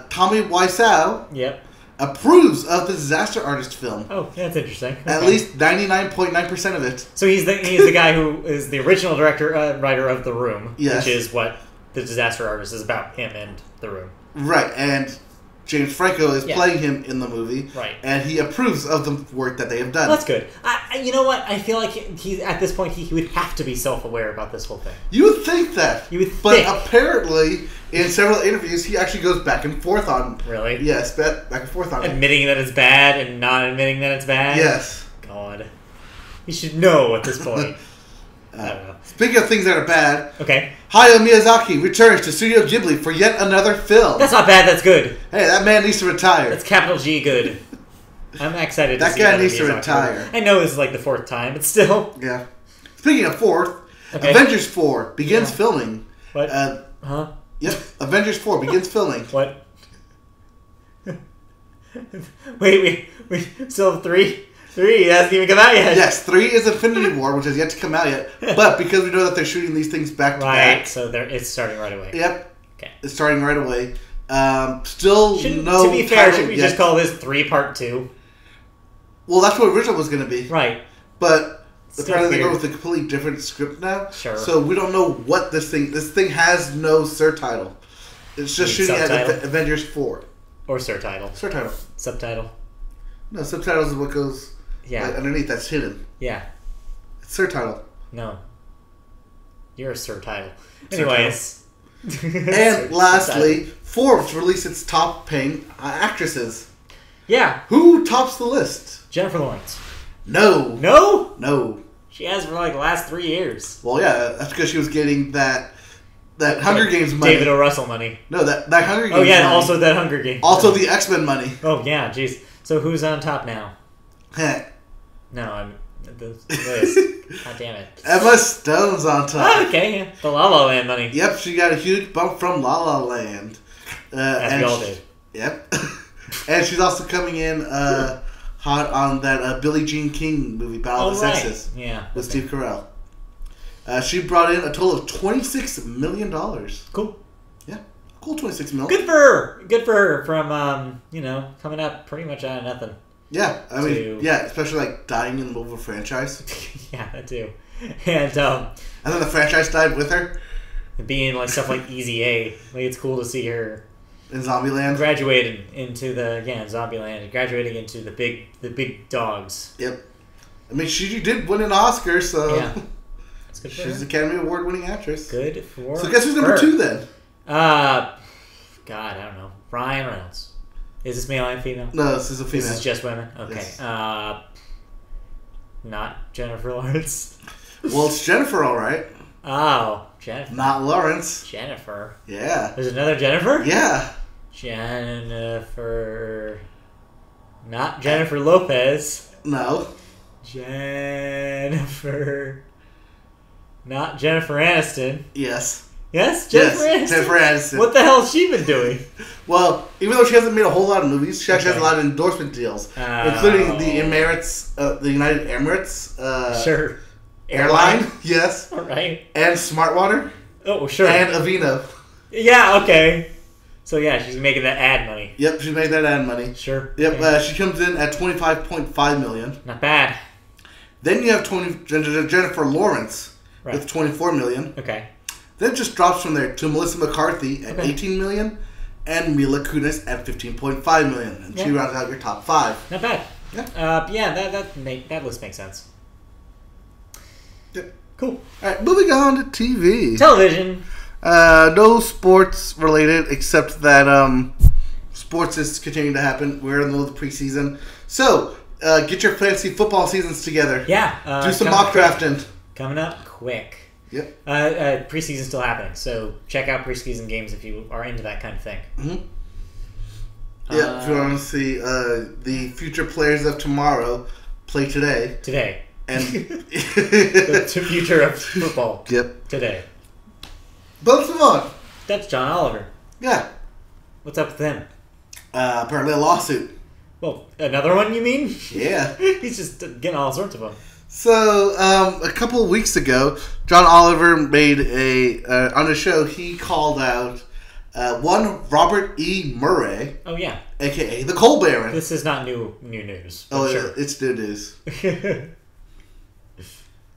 A: Tommy Wiseau
B: Yep.
A: approves of the Disaster Artist film.
B: Oh, yeah, that's interesting. Okay.
A: At least 99.9% of it.
B: So he's the guy who is the original writer of The Room,
A: yes.
B: Which is what the Disaster Artist is about, him and The Room.
A: Right, and James Franco is playing him in the movie.
B: Right.
A: And he approves of the work that they have done.
B: Well, that's good. You know what? I feel like he at this point, he would have to be self-aware about this whole thing.
A: You would think that.
B: You would
A: But apparently, in several interviews, he actually goes back and forth on...
B: Really?
A: Yes, back and forth on
B: admitting that it's bad and not admitting that it's bad?
A: Yes.
B: God. He should know at this point. I don't know.
A: Speaking of things that are bad...
B: Okay.
A: Hayao Miyazaki returns to Studio Ghibli for yet another film.
B: That's not bad, that's good.
A: Hey, that man needs to retire.
B: That's capital G good. I'm excited to
A: that
B: see
A: guy needs to retire.
B: Movie. I know this is like the 4th time, but still.
A: Yeah. Speaking of 4th, Avengers 4 begins filming.
B: What? Huh?
A: Yep. Avengers 4 begins filming.
B: What? wait, we still have 3? 3 hasn't even come out yet.
A: Yes, 3 is Infinity War, which has yet to come out yet. But because we know that they're shooting these things back to back.
B: Right, so it's starting right away.
A: Yep.
B: Okay.
A: It's starting right away. To
B: be fair, should we just call this 3 Part 2?
A: Well, that's what original was going to be.
B: Right.
A: But
B: Still
A: apparently they
B: weird.
A: go with a completely different script now.
B: Sure.
A: So we don't know what this thing has no surtitle. It's just shooting at Avengers 4.
B: Or surtitle.
A: Surtitle.
B: Subtitle.
A: No, subtitles is what goes underneath. That's hidden.
B: Yeah.
A: It's surtitle.
B: No. You're a surtitle. Anyways.
A: And lastly, Forbes released its top paying actresses.
B: Yeah.
A: Who tops the list?
B: Jennifer Lawrence.
A: No.
B: No?
A: No.
B: She has for like the last 3 years.
A: Well, yeah, that's because she was getting that Hunger Games money.
B: David O. Russell money.
A: No, that Hunger Games money.
B: Oh, yeah, and also that Hunger Games.
A: Also the X-Men money.
B: Oh, yeah, jeez. So who's on top now? No, I'm... The list. God damn it.
A: Emma Stone's on top.
B: Oh, okay, yeah. The La La Land money.
A: Yep, she got a huge bump from La La Land.
B: As we all did.
A: Yep. And she's also coming in hot on that Billie Jean King movie, Battle of the Sexes.
B: Yeah.
A: With Steve Carell. She brought in a total of $26 million.
B: Cool.
A: Yeah. Cool, $26 million.
B: Good for her. Good for her from, coming up pretty much out of nothing.
A: Yeah. I mean, especially like dying in the middle of a franchise.
B: Yeah, that too. And
A: then the franchise died with her.
B: Being like stuff like Easy A. Like it's cool to see her
A: in Zombieland.
B: Graduated into Zombieland. Graduating into the big dogs.
A: Yep. I mean, she did win an Oscar, so
B: yeah. That's good for
A: she's
B: her.
A: Academy Award winning actress.
B: Good for her.
A: So guess who's number 2 then?
B: God, I don't know. Ryan Reynolds. Is this male and female?
A: No, this is a female.
B: This is just women? Okay.
A: Yes.
B: Not Jennifer Lawrence.
A: Well, it's Jennifer, all right.
B: Oh, Jennifer.
A: Not Lawrence.
B: Jennifer.
A: Yeah.
B: There's another Jennifer?
A: Yeah.
B: Jennifer. Not Jennifer Lopez.
A: No.
B: Jennifer. Not Jennifer Aniston.
A: Yes.
B: Yes? Jennifer Aniston?
A: Jennifer Aniston.
B: What the hell has she been doing?
A: Well, even though she hasn't made a whole lot of movies, she actually has a lot of endorsement deals, including the Emirates, the United Emirates
B: sure.
A: Airline. Yes.
B: All right.
A: And Smartwater.
B: Oh, sure.
A: And Aveeno.
B: Yeah, okay. So, yeah, she's making that ad money.
A: Yep, she's making that ad money.
B: Sure.
A: Yep,
B: okay.
A: She comes in at $25.5 million.
B: Not bad.
A: Then you have Jennifer Lawrence with $24 million.
B: Okay.
A: Then it just drops from there to Melissa McCarthy at $18 million and Mila Kunis at $15.5 million. And she rounds out your top 5.
B: Not bad.
A: Yeah.
B: That list makes sense.
A: Yep.
B: Cool.
A: Alright, moving on to TV.
B: Television.
A: No sports related except that sports is continuing to happen. We're in the middle of the preseason. So, get your fantasy football seasons together.
B: Yeah.
A: Do some mock drafting.
B: Coming up quick.
A: Yep.
B: Preseason's still happening, so check out preseason games if you are into that kind of thing.
A: Mm-hmm. Yeah, if you want to see the future players of tomorrow play today.
B: Today.
A: And
B: the future of football.
A: Yep.
B: Today.
A: But let's move on.
B: That's John Oliver.
A: Yeah.
B: What's up with him?
A: Apparently a lawsuit.
B: Well, another one, you mean?
A: Yeah.
B: He's just getting all sorts of them.
A: So, a couple of weeks ago, John Oliver made on the show, he called out one Robert E. Murray.
B: Oh, yeah.
A: A.k.a. the Coal Baron.
B: This is not new news.
A: Oh,
B: sure.
A: It's new news.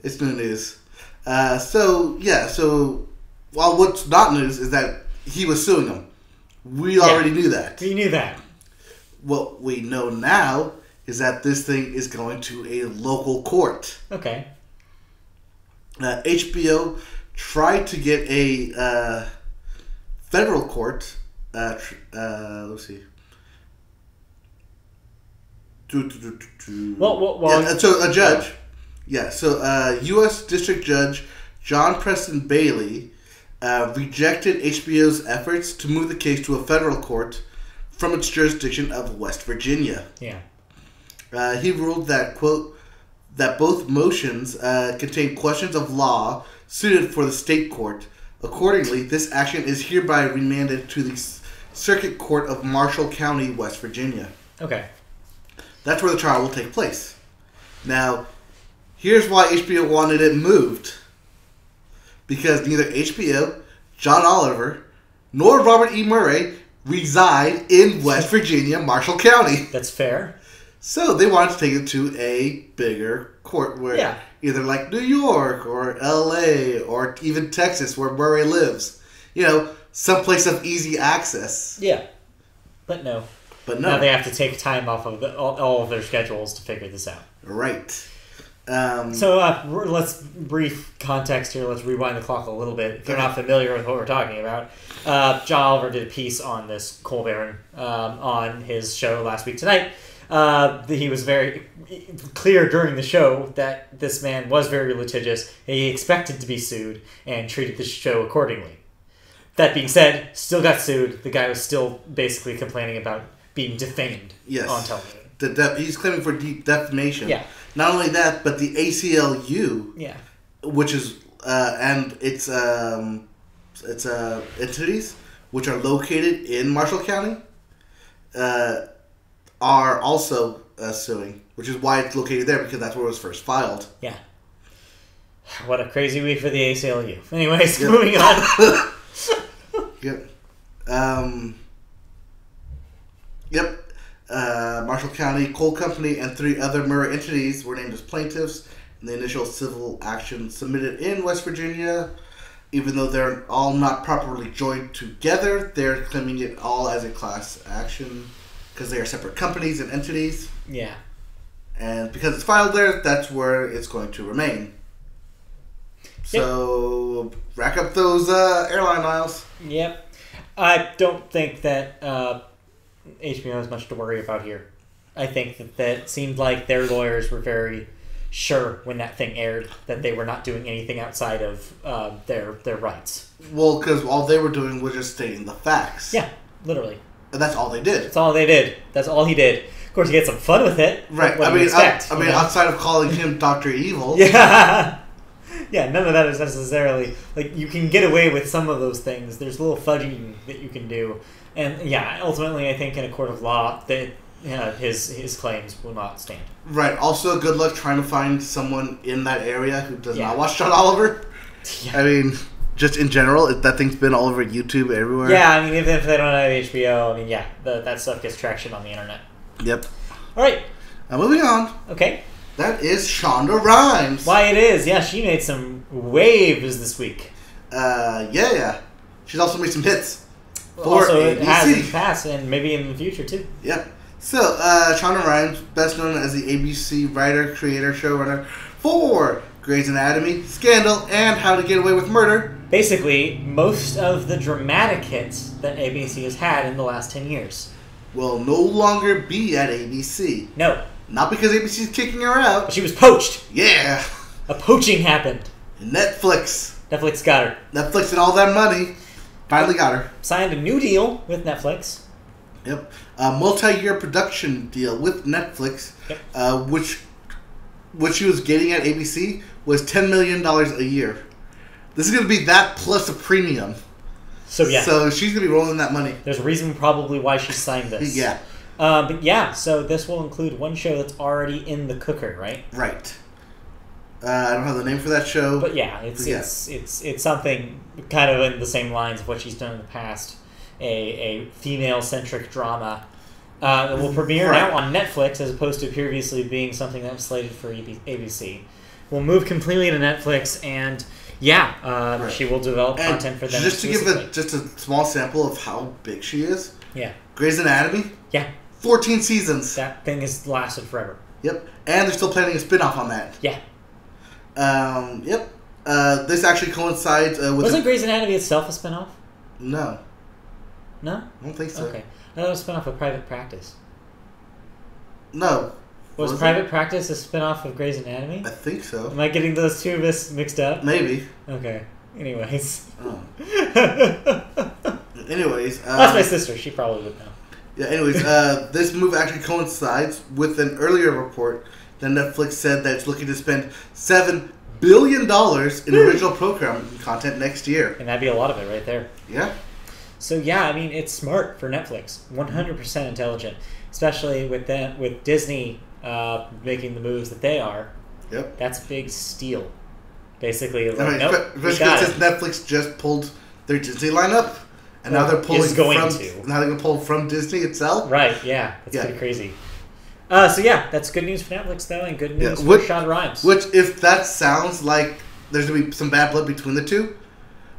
A: It's new news. So, well, what's not news is that he was suing him. We already knew that.
B: We knew that.
A: What we know now is that this thing is going to a local court.
B: Okay.
A: HBO tried to get a federal court. Let's see. So a judge. Yeah. So U.S. District Judge John Preston Bailey rejected HBO's efforts to move the case to a federal court from its jurisdiction of West Virginia.
B: Yeah.
A: He ruled that, quote, that both motions contain questions of law suited for the state court. Accordingly, this action is hereby remanded to the Circuit Court of Marshall County, West Virginia.
B: Okay.
A: That's where the trial will take place. Now, here's why HBO wanted it moved. Because neither HBO, John Oliver, nor Robert E. Murray reside in West Virginia, Marshall County.
B: That's fair.
A: So they wanted to take it to a bigger court where either like New York or LA or even Texas where Murray lives. You know, someplace of easy access.
B: Yeah. But no. Now they have to take time off of all of their schedules to figure this out.
A: Right.
B: So let's brief context here. Let's rewind the clock a little bit. If you're not familiar with what we're talking about, John Oliver did a piece on this Coal Baron on his show Last Week Tonight. He was very clear during the show that this man was very litigious. He expected to be sued and treated the show accordingly. That being said, still got sued. The guy was still basically complaining about being defamed on television.
A: He's claiming for defamation.
B: Yeah.
A: Not only that, but the ACLU, which is and its entities, which are located in Marshall County, are also suing, which is why it's located there, because that's where it was first filed.
B: Yeah. What a crazy week for the ACLU. Anyways, moving on.
A: Marshall County Coal Company and 3 other Murray entities were named as plaintiffs in the initial civil action submitted in West Virginia. Even though they're all not properly joined together, they're claiming it all as a class action because they are separate companies and entities.
B: Yeah. And
A: because it's filed there, that's where it's going to remain. So, rack up those airline miles.
B: Yep. I don't think that HBO has much to worry about here. I think that it seemed like their lawyers were very sure when that thing aired that they were not doing anything outside of their rights.
A: Well, because all they were doing was just stating the facts.
B: Yeah, literally.
A: And that's all they did.
B: That's all they did. That's all he did. Of course, he had some fun with it.
A: Right.
B: What do you expect,
A: outside of calling him Dr. Evil.
B: Yeah. Yeah, none of that is necessarily... Like, you can get away with some of those things. There's a little fudging that you can do. And, yeah, ultimately, I think in a court of law, that his claims will not stand.
A: Right. Also, good luck trying to find someone in that area who does not watch John Oliver. Yeah. I mean, just in general, that thing's been all over YouTube, everywhere.
B: Yeah, I mean, even if they don't have HBO, I mean, yeah, that stuff gets traction on the internet.
A: Yep.
B: All right.
A: Now, moving on.
B: Okay.
A: That is Shonda Rhimes.
B: Why it is. Yeah, she made some waves this week.
A: Yeah. She's also made some hits.
B: Also, it has in the past and maybe in the future, too.
A: Yep. So, Shonda Rhimes, best known as the ABC writer, creator, showrunner for Grey's Anatomy, Scandal, and How to Get Away with Murder.
B: Basically, most of the dramatic hits that ABC has had in the last 10 years
A: will no longer be at ABC.
B: No.
A: Not because ABC's kicking her out.
B: But she was poached.
A: Yeah.
B: A poaching happened.
A: Netflix.
B: Netflix got her.
A: Netflix and all that money finally got her.
B: Signed a new deal with Netflix.
A: Yep. A multi-year production deal with Netflix,
B: Yep.
A: Which what she was getting at ABC was $10 million a year. This is going to be that plus a premium.
B: So, yeah.
A: So she's going to be rolling that money.
B: There's a reason probably why she signed this.
A: Yeah.
B: But yeah, so this will include one show that's already in the cooker, right?
A: Right. I don't have the name for that show.
B: But yeah, it's something kind of in the same lines of what she's done in the past. A female-centric drama. It will premiere now on Netflix as opposed to previously being something that was slated for ABC. We'll move completely to Netflix, and she will develop content for them.
A: Just to give just a small sample of how big she is.
B: Yeah.
A: Grey's Anatomy.
B: Yeah.
A: 14 seasons.
B: That thing has lasted forever.
A: Yep. And they're still planning a spin-off on that.
B: Yeah.
A: Yep. This actually coincides with...
B: Wasn't Grey's Anatomy itself a spinoff?
A: No.
B: No?
A: I don't think so.
B: Okay. I thought it was a spinoff of Private Practice.
A: No.
B: Was Private Practice a spinoff of Grey's Anatomy?
A: I think so.
B: Am I getting those two mixed up?
A: Maybe.
B: Okay. Anyways.
A: Oh. Anyways.
B: That's my sister. She probably would know.
A: Yeah, anyways, this move actually coincides with an earlier report that Netflix said that it's looking to spend $7 billion in original programming content next year.
B: And that'd be a lot of it right there.
A: Yeah.
B: So yeah, I mean, it's smart for Netflix. 100% intelligent. Especially with Disney making the moves that they are.
A: Yep.
B: That's a big steal. Basically, like,
A: especially since Netflix just pulled their Disney lineup. And now they're pulling now they're going to pull from Disney itself.
B: Right, yeah. That's pretty crazy. So yeah, that's good news for Netflix, though, and good news for Shonda Rhimes.
A: Which, if that sounds like there's going to be some bad blood between the two,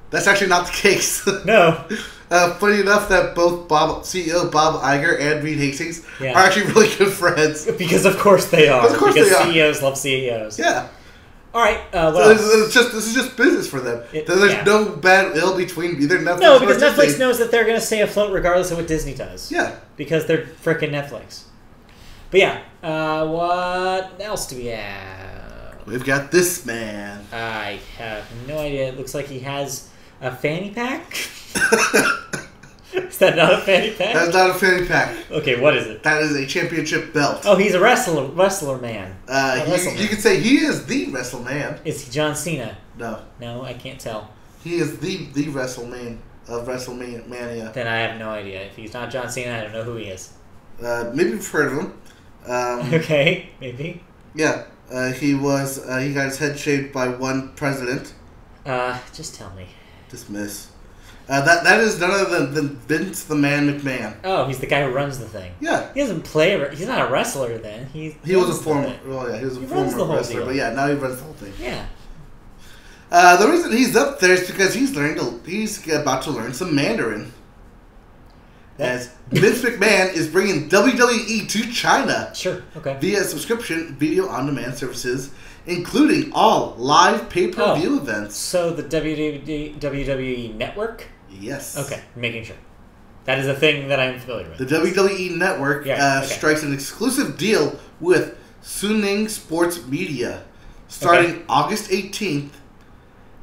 A: that's actually not the case.
B: No.
A: Funny enough that both CEO Bob Iger and Reed Hastings are actually really good friends.
B: Because of course they are.
A: Of course they are.
B: CEOs love CEOs.
A: Yeah.
B: All right.
A: So this is just business for them. There's no bad ill between either Netflix.
B: No, because Netflix knows that they're going to stay afloat regardless of what Disney does.
A: Yeah.
B: Because they're frickin' Netflix. But yeah, what else do we have?
A: We've got this man.
B: I have no idea. It looks like he has a fanny pack. Is that not a fanny pack?
A: That's not a fanny pack.
B: Okay, what is it?
A: That is a championship belt.
B: Oh, he's a wrestler man.
A: You could say he is the WrestleMan.
B: Is he John Cena?
A: No.
B: No, I can't tell.
A: He is the WrestleMan of WrestleMania.
B: Then I have no idea. If he's not John Cena, I don't know who he is.
A: Maybe you've heard of him.
B: Okay, maybe.
A: Yeah, he got his head shaved by one president.
B: Just tell me.
A: Dismiss. That is none other than Vince the Man McMahon.
B: Oh, he's the guy who runs the thing.
A: Yeah.
B: He doesn't play. He's not a wrestler then. He
A: was a former. Well, yeah, he was a former wrestler,
B: deal.
A: But yeah, now he runs the whole thing.
B: Yeah.
A: The reason he's up there is because he's about to learn some Mandarin. As Vince McMahon is bringing WWE to China.
B: Sure. Okay.
A: Via subscription video on demand services, including all live pay-per-view events.
B: So the WWE Network?
A: Yes.
B: Okay, making sure. That is a thing that I'm familiar with.
A: The WWE Network strikes an exclusive deal with Suning Sports Media starting August 18th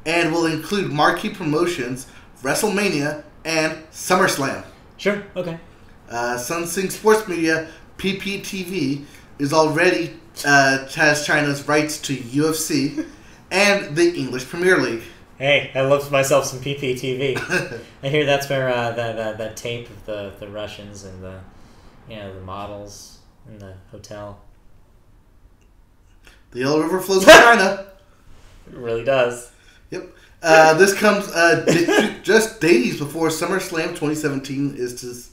A: and will include marquee promotions, WrestleMania, and SummerSlam.
B: Sure, okay.
A: Suning Sports Media, PPTV, is already has China's rights to UFC and the English Premier League.
B: Hey, I love myself some PPTV. I hear that's where that tape of the Russians and the models in the hotel. The
A: Yellow River flows to China.
B: It really does.
A: Yep. This comes just days before SummerSlam 2017 is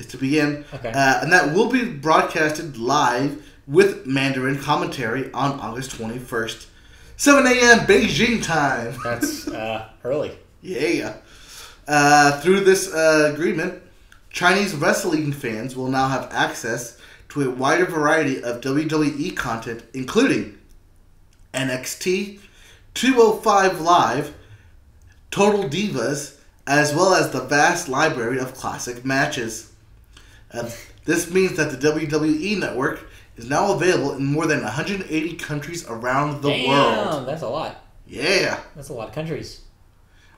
A: to begin.
B: Okay.
A: And that will be broadcasted live with Mandarin commentary on August 21st. 7 a.m. Beijing time.
B: That's early.
A: Yeah. Through this agreement, Chinese wrestling fans will now have access to a wider variety of WWE content, including NXT, 205 Live, Total Divas, as well as the vast library of classic matches. This means that the WWE Network is now available in more than 180 countries around the world.
B: That's a lot.
A: Yeah.
B: That's a lot of countries.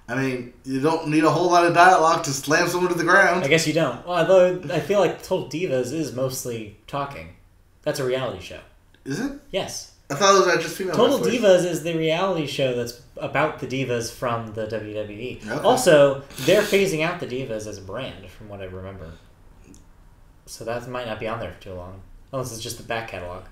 A: I mean, you don't need a whole lot of dialogue to slam someone to the ground.
B: I guess you don't. Well, although I feel like Total Divas is mostly talking. That's a reality show.
A: Is it?
B: Yes.
A: I thought it was just female
B: Total
A: wrestlers.
B: Divas is the reality show that's about the divas from the WWE.
A: Okay.
B: Also, they're phasing out the divas as a brand, from what I remember. So that might not be on there for too long. Unless it's just the back catalog.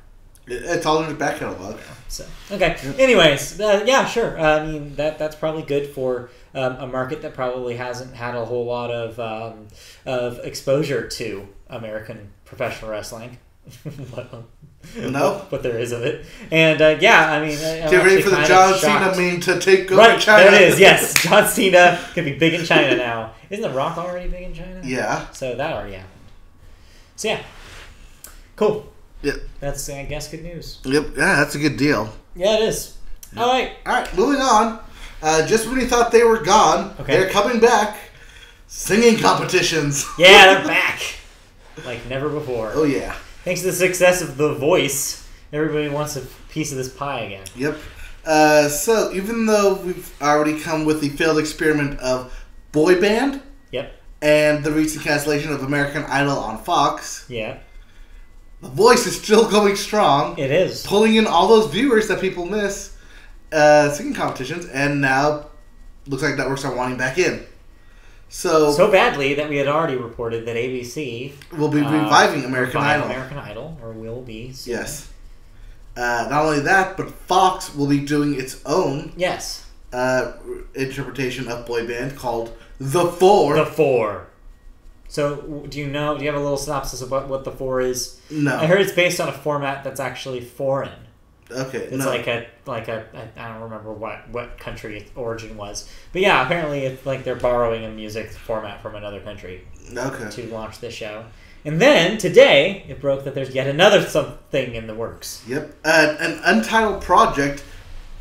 A: It's all in the back catalog.
B: So okay. Anyways, yeah, sure. I mean that's probably good for a market that probably hasn't had a whole lot of exposure to American professional wrestling.
A: No,
B: but there is of it, and yeah, I mean,
A: get ready for the John Cena meme to take over
B: right,
A: China.
B: There it is. Yes, John Cena could be big in China now. Isn't The Rock already big in China?
A: Yeah.
B: So that already happened. So yeah, cool.
A: Yep.
B: That's, I guess, good news.
A: Yep. Yeah, that's a good deal.
B: Yeah, it is. Yep. All right.
A: All right, moving on. Just when you thought they were gone, they're coming back. Singing competitions.
B: Yeah, they're back. Like never before.
A: Oh, yeah.
B: Thanks to the success of The Voice, everybody wants a piece of this pie again.
A: Yep. So, even though we've already come with the failed experiment of Boy Band.
B: Yep.
A: And the recent cancellation of American Idol on Fox.
B: Yeah.
A: The Voice is still going strong.
B: It is.
A: Pulling in all those viewers that people miss singing competitions, and now looks like networks are wanting back in. So
B: badly that we had already reported that ABC
A: will be reviving American Idol.
B: Or will be soon.
A: Yes. Not only that, but Fox will be doing its own interpretation of Boy Band called The Four.
B: The Four. So, do you have a little synopsis of what The Four is?
A: No.
B: I heard it's based on a format that's actually foreign.
A: Okay.
B: It's like a I don't remember what country its origin was, but yeah, apparently it's like they're borrowing a music format from another country.
A: Okay.
B: To launch this show, and then today it broke that there's yet another something in the works.
A: Yep, an untitled project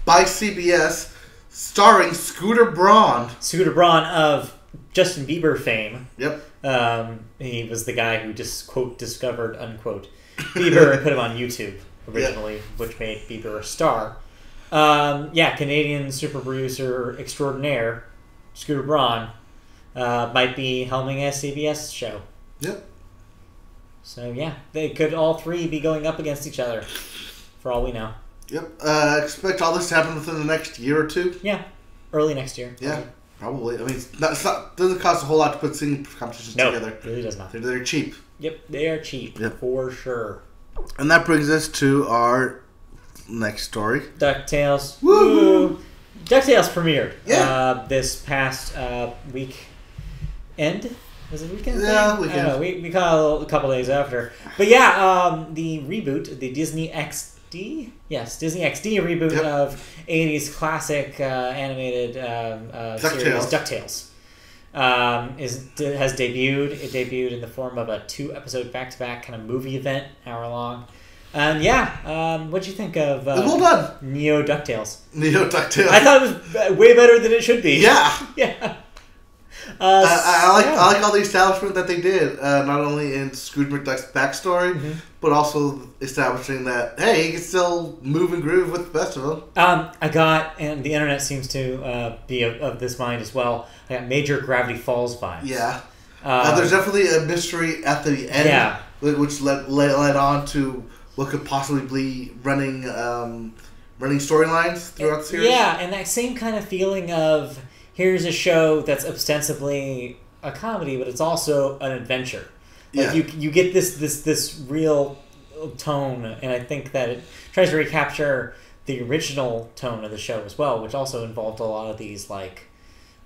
A: by CBS starring Scooter Braun.
B: Scooter Braun of Justin Bieber fame.
A: Yep.
B: He was the guy who just quote discovered unquote Bieber and put him on YouTube originally, which made Bieber a star. Canadian super producer extraordinaire Scooter Braun might be helming a CBS show.
A: Yep.
B: So yeah, they could all three be going up against each other, for all we know.
A: Yep. Expect all this to happen within the next year or two.
B: Yeah, early next year.
A: Yeah. Probably. I mean, it's not doesn't cost a whole lot to put singing competitions together.
B: No, it really does not.
A: They're cheap.
B: Yep, they are cheap.
A: Yep.
B: For sure.
A: And that brings us to our next story.
B: DuckTales.
A: Woo!
B: DuckTales premiered.
A: Yeah.
B: This past weekend. Was it weekend?
A: Yeah, weekend.
B: I don't know. We caught a couple days after. But yeah, the reboot, the Disney XD? Yes, Disney XD reboot of 80s classic animated series DuckTales. Has debuted. It debuted in the form of a 2-episode back-to-back kind of movie event, hour long. And what'd you think of
A: well done.
B: Neo DuckTales?
A: Neo DuckTales.
B: I thought it was way better than it should be.
A: Yeah.
B: Yeah.
A: I like all the establishment that they did, not only in Scrooge McDuck's backstory, but also establishing that, hey, he can still move and groove with the best of them.
B: And the internet seems to be of this mind as well, I got major Gravity Falls vibes.
A: Yeah. There's definitely a mystery at the end, which led on to what could possibly be running storylines throughout the series.
B: Yeah, and that same kind of feeling of, here's a show that's ostensibly a comedy, but it's also an adventure. Like you get this real tone, and I think that it tries to recapture the original tone of the show as well, which also involved a lot of these, like,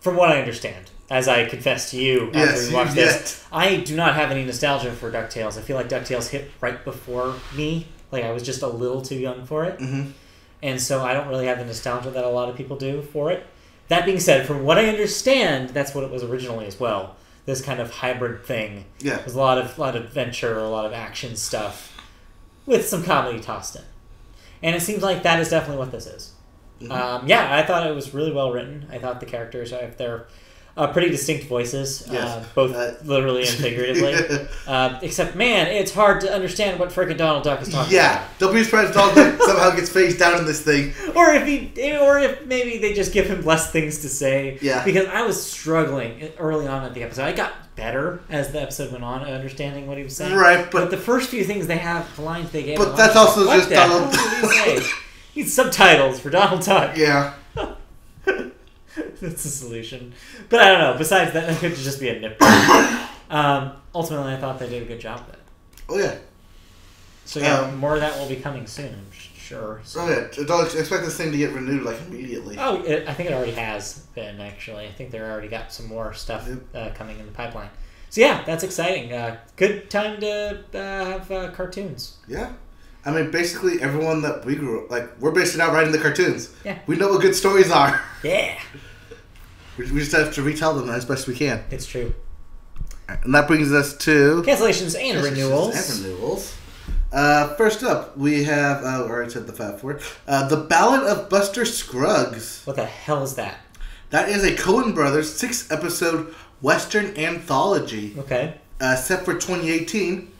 B: from what I understand, as I confessed to you after we watched this, I do not have any nostalgia for DuckTales. I feel like DuckTales hit right before me. Like, I was just a little too young for it.
A: Mm-hmm.
B: And so I don't really have the nostalgia that a lot of people do for it. That being said, from what I understand, that's what it was originally as well. This kind of hybrid thing.
A: Yeah.
B: There's a lot of adventure, a lot of action stuff, with some comedy tossed in. And it seems like that is definitely what this is. Mm-hmm. I thought it was really well written. I thought the characters, if they're Pretty distinct voices,
A: Yes.
B: both literally and figuratively. Except, man, it's hard to understand what frickin' Donald Duck is talking about.
A: Don't be surprised if Donald Duck somehow gets face down in this thing.
B: Or if maybe they just give him less things to say.
A: Yeah.
B: Because I was struggling early on at the episode. I got better as the episode went on, understanding what he was saying.
A: Right,
B: but the first few things they have, the lines they gave.
A: But that's also just Donald
B: Duck. What did he say? He needs subtitles for Donald Duck.
A: Yeah.
B: That's the solution. But I don't know. Besides that could just be a nitpick. Ultimately, I thought they did a good job with it.
A: Oh, yeah.
B: So, yeah, more of that will be coming soon, I'm sure. So.
A: Oh, yeah. Don't expect this thing to get renewed, like, immediately.
B: Oh, I think it already has been, actually. I think they're already got some more stuff coming in the pipeline. So, yeah, that's exciting. Good time to have cartoons.
A: Yeah. I mean, basically, everyone that we grew up, like, we're basically now writing the cartoons.
B: Yeah.
A: We know what good stories are.
B: Yeah.
A: We just have to retell them as best we can.
B: It's true.
A: And that brings us to...
B: Cancellations and renewals.
A: First up, we have... I already said the Fab Four. The Ballad of Buster Scruggs.
B: What the hell is that?
A: That is a Coen Brothers 6-episode Western anthology.
B: Okay.
A: Set for 2018.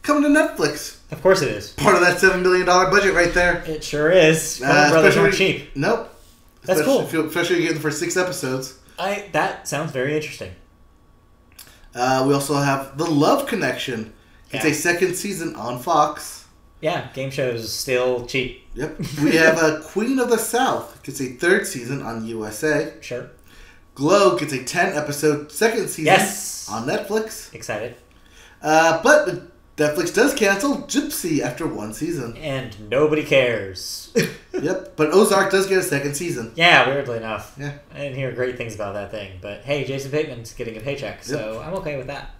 A: Coming to Netflix.
B: Of course it is.
A: Part of that $7 million budget right there.
B: It sure is. Coen Brothers aren't cheap.
A: Nope.
B: That's cool.
A: Especially getting for 6 episodes.
B: That sounds very interesting.
A: We also have The Love Connection. It's a second season on Fox.
B: Yeah, game shows still cheap.
A: Yep. We have Queen of the South. Gets a 3rd season on USA.
B: Sure.
A: Glow gets a 10-episode 2nd season on Netflix.
B: Excited.
A: But Netflix does cancel Gypsy after 1 season.
B: And nobody cares.
A: Yep. But Ozark does get a 2nd season.
B: Yeah, weirdly enough.
A: Yeah.
B: I didn't hear great things about that thing. But hey, Jason Bateman's getting a paycheck, so I'm okay with that.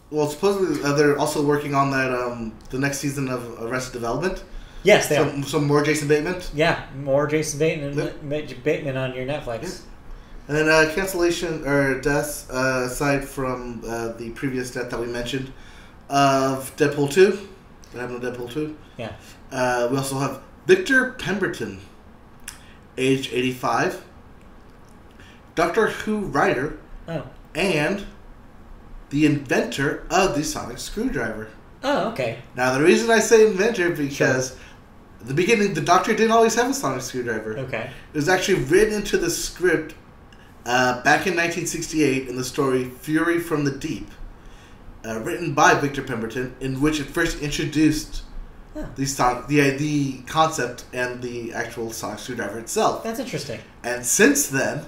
A: Well, supposedly they're also working on that the next season of Arrested Development.
B: Yes, they are.
A: Some more Jason Bateman.
B: Yeah, more Jason Bateman on your Netflix.
A: Yep. And then cancellation or deaths, aside from the previous death that we mentioned, of Deadpool 2. What happened to Deadpool 2?
B: Yeah.
A: We also have Victor Pemberton, age 85. Doctor Who writer.
B: Oh.
A: And the inventor of the sonic screwdriver.
B: Oh, okay.
A: Now, the reason I say inventor because at the beginning, the Doctor didn't always have a sonic screwdriver.
B: Okay.
A: It was actually written into the script back in 1968 in the story Fury from the Deep, written by Victor Pemberton, in which it first introduced the concept and the actual sonic screwdriver itself.
B: That's interesting.
A: And since then,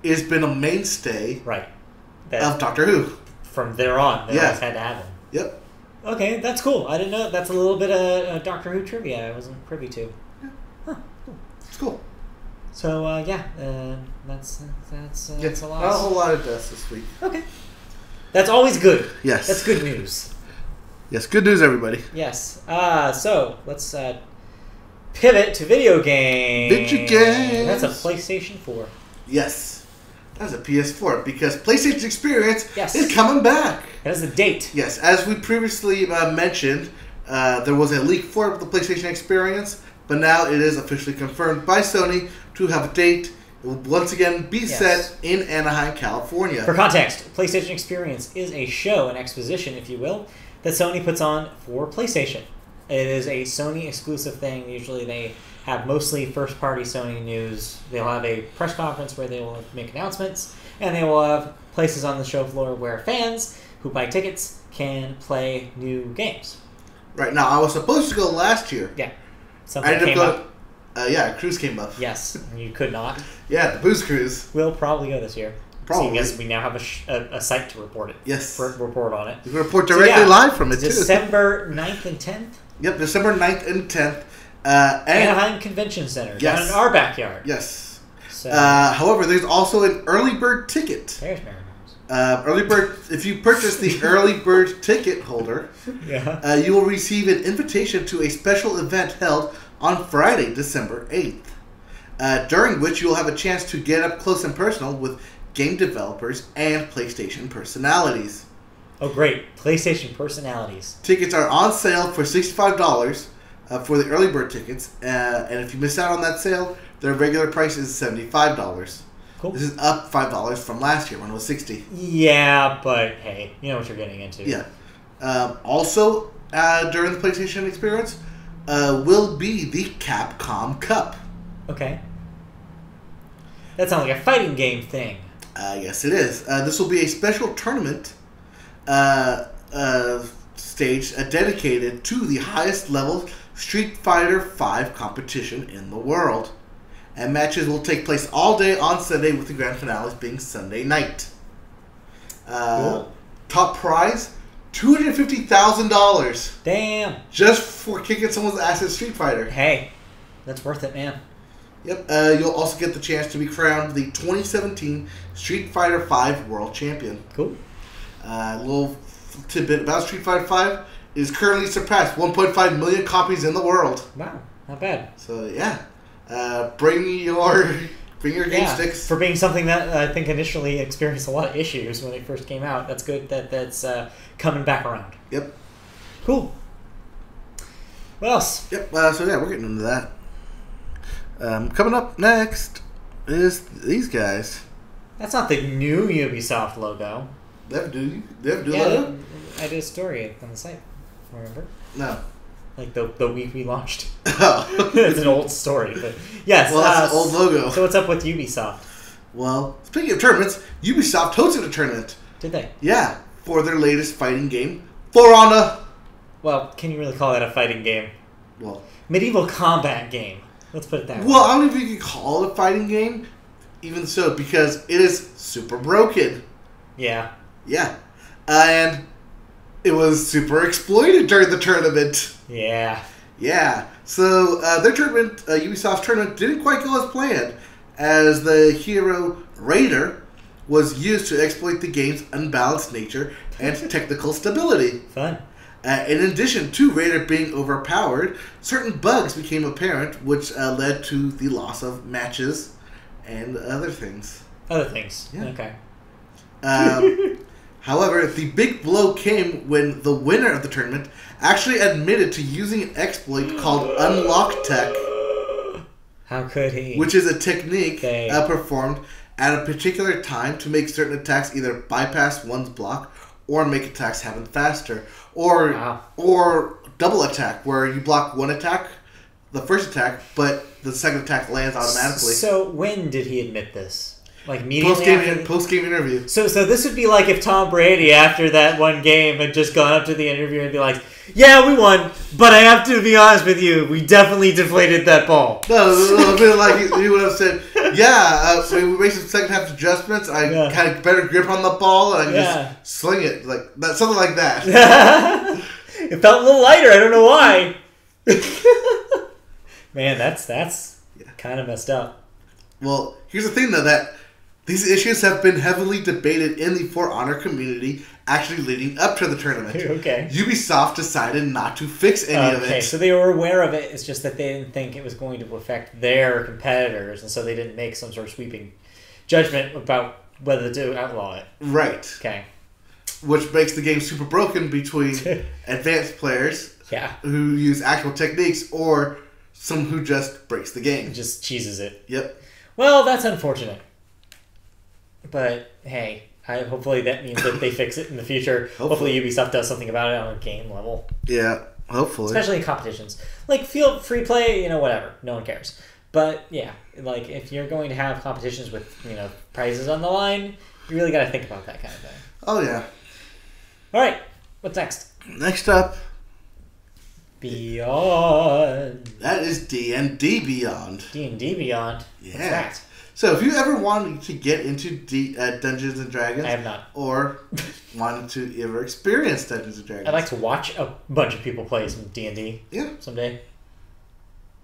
A: it's been a mainstay of Doctor Who.
B: From there on, they always had to have them.
A: Yep.
B: Okay, that's cool. I didn't know. That's a little bit of Doctor Who trivia I wasn't privy to.
A: Yeah.
B: Huh, cool.
A: It's cool.
B: So, that's a lot.
A: Not a whole lot of deaths this week.
B: Okay. That's always good.
A: Yes.
B: That's good news.
A: Yes, good news, everybody.
B: Yes. So, let's pivot to video games.
A: Video games.
B: That's a PlayStation 4.
A: Yes. That's a PS4 because PlayStation Experience
B: Yes.
A: is coming back.
B: That is the date.
A: Yes, as we previously mentioned, there was a leak for the PlayStation Experience, but now it is officially confirmed by Sony to have a date. It will once again be set in Anaheim, California.
B: For context, PlayStation Experience is a show, an exposition, if you will, that Sony puts on for PlayStation. It is a Sony exclusive thing. Usually they have mostly first-party Sony news. They'll have a press conference where they will make announcements, and they will have places on the show floor where fans who buy tickets can play new games.
A: Right now, I was supposed to go last year.
B: Yeah. Something came up.
A: A cruise came up.
B: Yes, you could not.
A: Yeah, the Booze Cruise.
B: We'll probably go this year.
A: Probably.
B: Seeing as we now have a site to report it.
A: Yes.
B: Report on it.
A: You can report directly live from it, too.
B: December 9th and 10th?
A: Yep, December 9th and 10th.
B: Anaheim Convention Center. Down in our backyard.
A: Yes.
B: So,
A: however, there's also an early bird ticket.
B: There's Mariners.
A: Early bird. If you purchase the early bird ticket holder, you will receive an invitation to a special event held on Friday, December 8th, during which you will have a chance to get up close and personal with game developers and PlayStation personalities.
B: Oh, great. PlayStation personalities.
A: Tickets are on sale for $65 for the early bird tickets, and if you miss out on that sale, their regular price is $75.
B: Cool. Cool.
A: This is up $5 from last year when it was $60.
B: Yeah, but hey, you know what you're getting into.
A: Yeah. Also, during the PlayStation experience, will be the Capcom Cup.
B: Okay. That sounds like a fighting game thing.
A: Yes, it is. This will be a special tournament stage dedicated to the highest level Street Fighter V competition in the world. And matches will take place all day on Sunday, with the grand finales being Sunday night.
B: Cool.
A: Top prize, $250,000.
B: Damn.
A: Just for kicking someone's ass at Street Fighter.
B: Hey, that's worth it, man.
A: Yep. You'll also get the chance to be crowned the 2017 Street Fighter V World Champion.
B: Cool.
A: A little tidbit about Street Fighter V: it is currently surpassed 1.5 million copies in the world.
B: Wow, not bad.
A: So yeah, bring your game sticks.
B: For being something that I think initially experienced a lot of issues when it first came out. That's good that that's coming back around.
A: Yep.
B: Cool. What else?
A: Yep. So yeah, we're getting into that. Coming up next is these guys.
B: That's not the new Ubisoft logo.
A: They have to do logo?
B: I did a story on the site. Remember?
A: No.
B: Like the week we launched.
A: Oh.
B: It's an old story, but yes.
A: Well, that's an old logo.
B: So what's up with Ubisoft?
A: Well, speaking of tournaments, Ubisoft hosted a tournament.
B: Did they?
A: Yeah, for their latest fighting game, For Honor.
B: Well, can you really call that a fighting game?
A: Well,
B: medieval combat game. Let's put it that way.
A: Well, I don't know if you can call it a fighting game, even so, because it is super broken.
B: Yeah.
A: Yeah. And it was super exploited during the tournament.
B: Yeah.
A: Yeah. So, their tournament, Ubisoft tournament, didn't quite go as planned, as the hero Raider was used to exploit the game's unbalanced nature and technical stability.
B: Fun.
A: In addition to Raider being overpowered, certain bugs became apparent, which led to the loss of matches and other things.
B: Other things.
A: Yeah.
B: Okay.
A: However, the big blow came when the winner of the tournament actually admitted to using an exploit called Unlock Tech.
B: How could he?
A: Which is a technique performed at a particular time to make certain attacks either bypass one's block or make attacks happen faster. Or double attack, where you block one attack, the first attack, but the second attack lands automatically.
B: So when did he admit this? Like immediately
A: post-game interview.
B: So this would be like if Tom Brady, after that one game, had just gone up to the interviewer and be like, "Yeah, we won, but I have to be honest with you, we definitely deflated that ball."
A: No, like he would have said, "Yeah, we made some second half adjustments. I had better grip on the ball, and I just sling it like that, something like that."
B: It felt a little lighter. I don't know why. Man, that's kind of messed up.
A: Well, here's the thing, though, that these issues have been heavily debated in the For Honor community actually leading up to the tournament.
B: Okay.
A: Ubisoft decided not to fix any of it.
B: Okay, so they were aware of it. It's just that they didn't think it was going to affect their competitors, and so they didn't make some sort of sweeping judgment about whether to outlaw it.
A: Right.
B: Okay.
A: Which makes the game super broken between advanced players who use actual techniques or someone who just breaks the game.
B: Just cheeses it.
A: Yep.
B: Well, that's unfortunate. But, hey, hopefully that means that they fix it in the future. Hopefully Ubisoft does something about it on a game level.
A: Yeah, hopefully.
B: Especially in competitions. Like, free play, whatever. No one cares. But, yeah, like, if you're going to have competitions with, prizes on the line, you really got to think about that kind of thing.
A: Oh, yeah.
B: All right. What's next?
A: Next up.
B: Beyond.
A: That is D&D Beyond.
B: D&D Beyond?
A: Yeah.
B: What's that?
A: So if you ever wanted to get into Dungeons and Dragons...
B: I have not.
A: Or wanted to ever experience Dungeons and Dragons...
B: I'd like to watch a bunch of people play some D&D someday.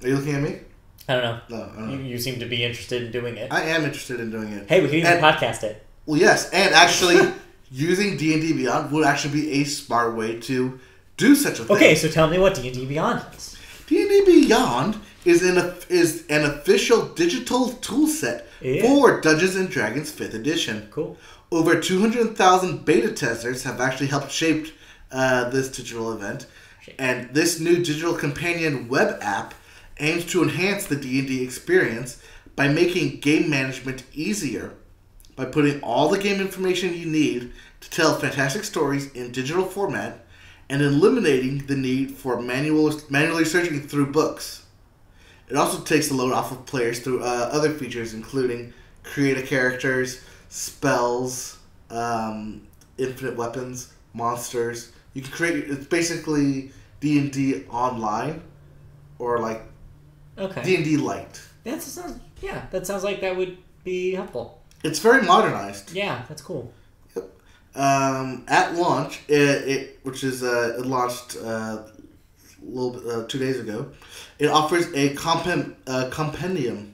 A: Are you looking at me?
B: I don't know.
A: No, I don't know.
B: You seem to be interested in doing it.
A: I am interested in doing it.
B: Hey, we can even podcast it.
A: Well, yes. And actually, using D&D Beyond would actually be a smart way to do such a thing.
B: Okay, so tell me what D&D Beyond is.
A: D&D Beyond is an official digital tool set for Dungeons & Dragons 5th edition.
B: Cool.
A: Over 200,000 beta testers have actually helped shape this digital event. And this new digital companion web app aims to enhance the D&D experience by making game management easier by putting all the game information you need to tell fantastic stories in digital format and eliminating the need for manually searching through books. It also takes the load off of players through other features including create characters, spells, infinite weapons, monsters. You can create. It's basically D&D online, or like D&D Lite.
B: That sounds like that would be helpful.
A: It's very modernized.
B: Yeah, that's cool.
A: Yep. At launch, it launched a little bit, 2 days ago. It offers a compendium,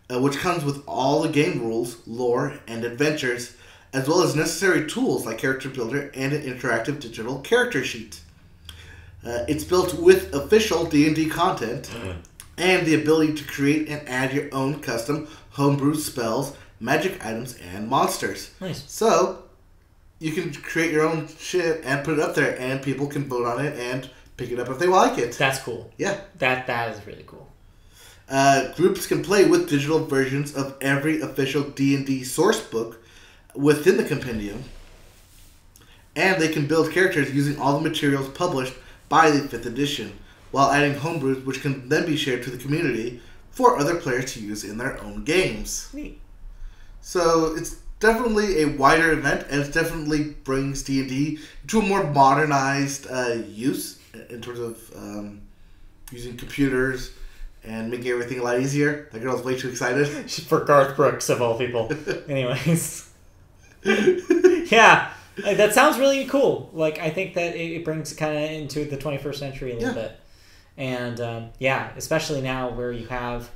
A: which comes with all the game rules, lore, and adventures, as well as necessary tools like Character Builder and an interactive digital character sheet. It's built with official D&D content and the ability to create and add your own custom homebrew spells, magic items, and monsters.
B: Nice.
A: So, you can create your own shit and put it up there, and people can vote on it and pick it up if they like it.
B: That's cool.
A: Yeah.
B: That is really cool.
A: Groups can play with digital versions of every official D&D source book within the compendium, and they can build characters using all the materials published by the 5th edition, while adding homebrews which can then be shared to the community for other players to use in their own games.
B: Neat.
A: So it's definitely a wider event, and it definitely brings D&D to a more modernized use in terms of using computers and making everything a lot easier. That girl's way too excited.
B: For Garth Brooks, of all people. Anyways. Yeah, that sounds really cool. Like, I think that it brings kind of into the 21st century a little bit. And, especially now where you have,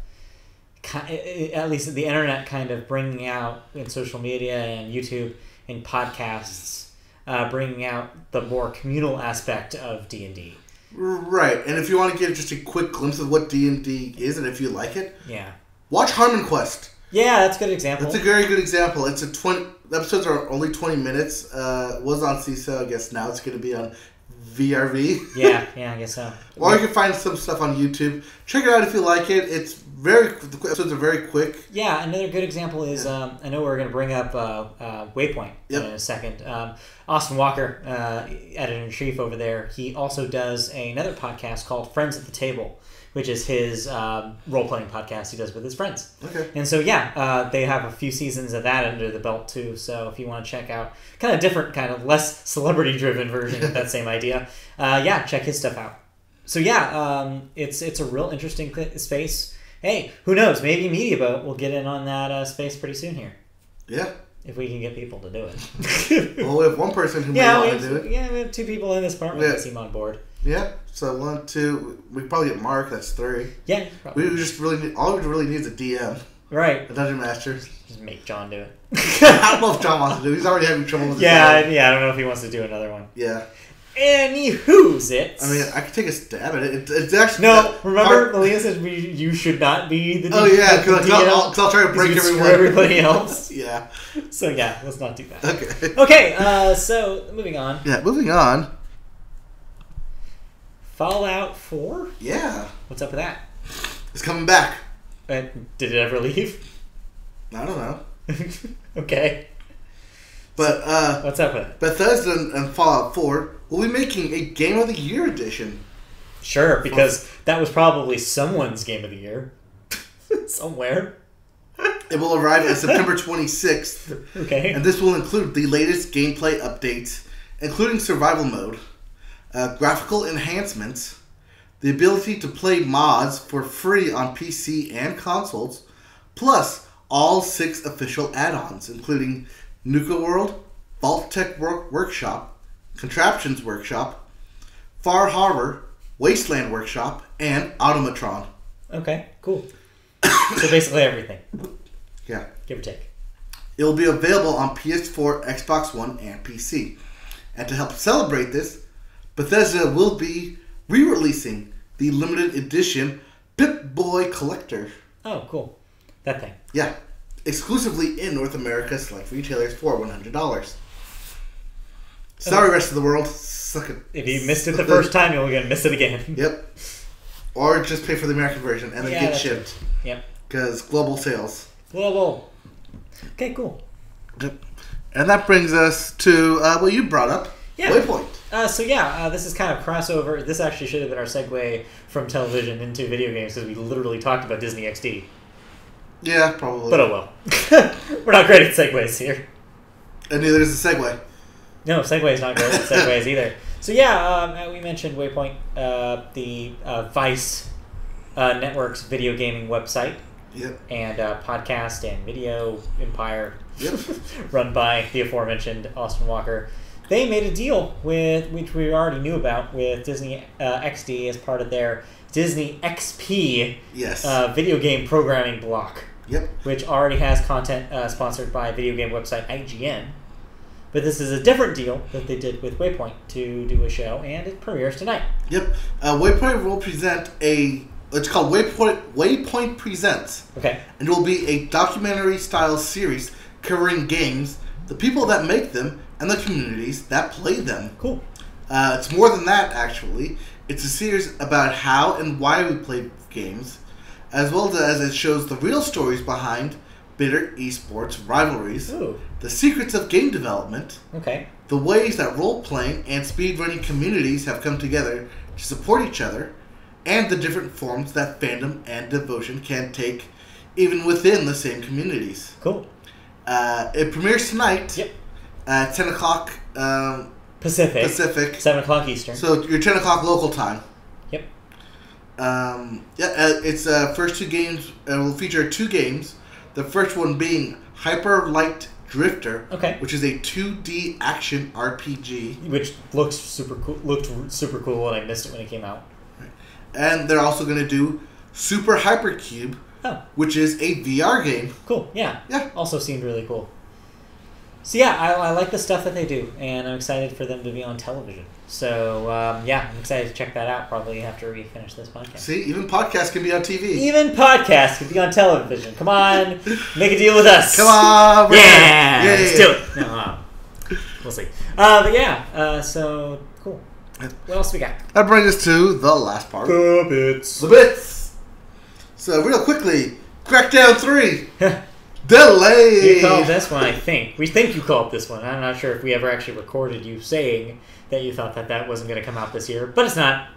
B: at least the internet kind of bringing out in social media and YouTube and podcasts, bringing out the more communal aspect of D&D.
A: Right, and if you want to get just a quick glimpse of what D&D is and if you like it,
B: yeah,
A: watch Harmon Quest.
B: Yeah, that's a good example.
A: That's a very good example. The episodes are only 20 minutes. Was on CISO, I guess now it's going to be on VRV.
B: Yeah, I guess so.
A: Or you can find some stuff on YouTube. Check it out if you like it. The episodes are very quick.
B: Yeah, another good example is, I know we're going to bring up Waypoint in a second. Austin Walker, editor-in-chief over there, he also does another podcast called Friends at the Table, which is his role-playing podcast he does with his friends.
A: Okay.
B: And so, they have a few seasons of that under the belt, too. So if you want to check out kind of different, kind of less celebrity-driven version of that same idea, check his stuff out. So, it's a real interesting space. Hey, who knows? Maybe MediaBoat will get in on that space pretty soon here.
A: Yeah.
B: If we can get people to do it.
A: Well, we have one person who may want to do it.
B: Yeah, we have 2 people in this apartment that seem on board.
A: Yeah, so 1, 2. We probably get Mark. That's 3.
B: Yeah, probably.
A: We just really need. All we really need is a DM.
B: Right.
A: A Dungeon Master.
B: Just make John do it.
A: I don't know if John wants to do it. He's already having trouble with it.
B: I don't know if he wants to do another one.
A: Yeah.
B: Anywho's it?
A: I mean, I could take a stab at it. It's actually...
B: No, remember, Malia said you should not be the
A: Oh, yeah, because I'll try to break
B: everybody else.
A: Yeah.
B: So, let's not do that.
A: Okay.
B: Okay, so, moving on.
A: Yeah, moving on.
B: Fallout 4?
A: Yeah.
B: What's up with that?
A: It's coming back.
B: Did it ever leave?
A: I don't know.
B: Okay.
A: But,
B: what's up with it?
A: Bethesda and Fallout 4 will be making a Game of the Year edition.
B: Sure, because that was probably someone's Game of the Year. Somewhere.
A: It will arrive on September 26th.
B: Okay.
A: And this will include the latest gameplay updates, including survival mode, graphical enhancements, the ability to play mods for free on PC and consoles, plus all 6 official add-ons, including Nuka World, Vault Tech Workshop, Contraptions Workshop, Far Harbor, Wasteland Workshop, and Automatron.
B: Okay, cool. So basically everything.
A: Yeah.
B: Give or take.
A: It will be available on PS4, Xbox One, and PC. And to help celebrate this, Bethesda will be re-releasing the limited edition Pip-Boy Collector.
B: Oh, cool. That thing.
A: Yeah. Exclusively in North America select retailers for $100. Sorry, rest of the world. Suck it.
B: If you missed it the first time, you're going to miss it again.
A: Yep. Or just pay for the American version and then get shipped.
B: Yep.
A: Because global sales.
B: Global. Okay, cool.
A: Yep. And that brings us to what you brought up.
B: Yeah.
A: Waypoint.
B: This is kind of crossover. This actually should have been our segue from television into video games because we literally talked about Disney XD.
A: Yeah, probably.
B: But oh well. We're not great at segues here.
A: And neither is the segue.
B: No, Segway's not great at segues either. So yeah, we mentioned Waypoint, the Vice Network's video gaming website.
A: Yep.
B: And podcast and video empire.
A: Yep.
B: Run by the aforementioned Austin Walker. They made a deal with, which we already knew about, with Disney XD as part of their Disney XP video game programming block.
A: Yep.
B: Which already has content sponsored by video game website IGN. But this is a different deal that they did with Waypoint to do a show, and it premieres tonight.
A: Yep. Waypoint will present it's called Waypoint Presents.
B: Okay.
A: And it will be a documentary-style series covering games, the people that make them, and the communities that play them.
B: Cool.
A: It's more than that, actually. It's a series about how and why we play games, as well as it shows the real stories behind bitter esports rivalries,
B: Ooh.
A: the secrets of game development,
B: Okay.
A: the ways that role-playing and speedrunning communities have come together to support each other, and the different forms that fandom and devotion can take even within the same communities.
B: Cool.
A: It premieres tonight.
B: Yep.
A: At 10 o'clock
B: Pacific. 7 o'clock Eastern.
A: So your 10 o'clock local time.
B: Yep.
A: It's first two games. It will feature two games. The first one being Hyper Light Drifter,
B: Okay.
A: which is a 2D action RPG.
B: Which looked super cool, and I missed it when it came out.
A: And they're also going to do Super Hypercube, which is a VR game.
B: Cool. Yeah.
A: Yeah.
B: Also seemed really cool. So yeah, I like the stuff that they do, and I'm excited for them to be on television. So I'm excited to check that out probably after we finish this podcast.
A: See, even podcasts can be on TV.
B: Even podcasts can be on television. Come on, make a deal with us.
A: Come on,
B: let's do it. No, we'll see. So cool. What else we got?
A: That brings us to the last part.
B: The bits.
A: The bits. So real quickly, Crackdown 3. Delay.
B: You called this one, I think. We think you called this one. I'm not sure if we ever actually recorded you saying that you thought that wasn't going to come out this year, but it's not.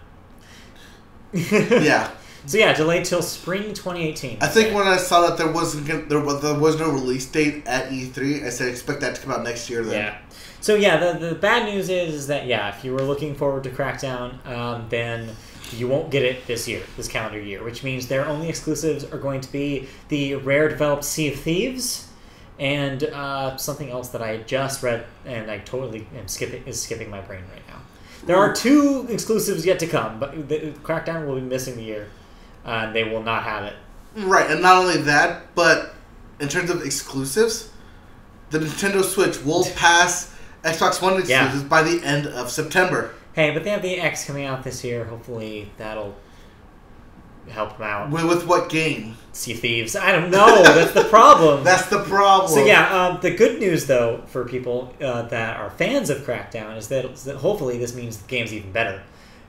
A: Yeah.
B: So yeah, delayed till spring 2018.
A: I think when I saw that there was no release date at E3, I said expect that to come out next year. Then.
B: Yeah. So yeah, the bad news is that if you were looking forward to Crackdown, then you won't get it this calendar year, which means their only exclusives are going to be the Rare-developed Sea of Thieves and something else that I just read and I totally am skipping my brain right now. There are two exclusives yet to come, but Crackdown will be missing the year. They will not have it.
A: Right, and not only that, but in terms of exclusives, the Nintendo Switch will pass Xbox One exclusives by the end of September.
B: Hey, but they have the X coming out this year. Hopefully that'll help them out.
A: With what game?
B: Sea of Thieves. I don't know. That's the problem.
A: That's the problem.
B: So the good news though for people that are fans of Crackdown is that hopefully this means the game's even better.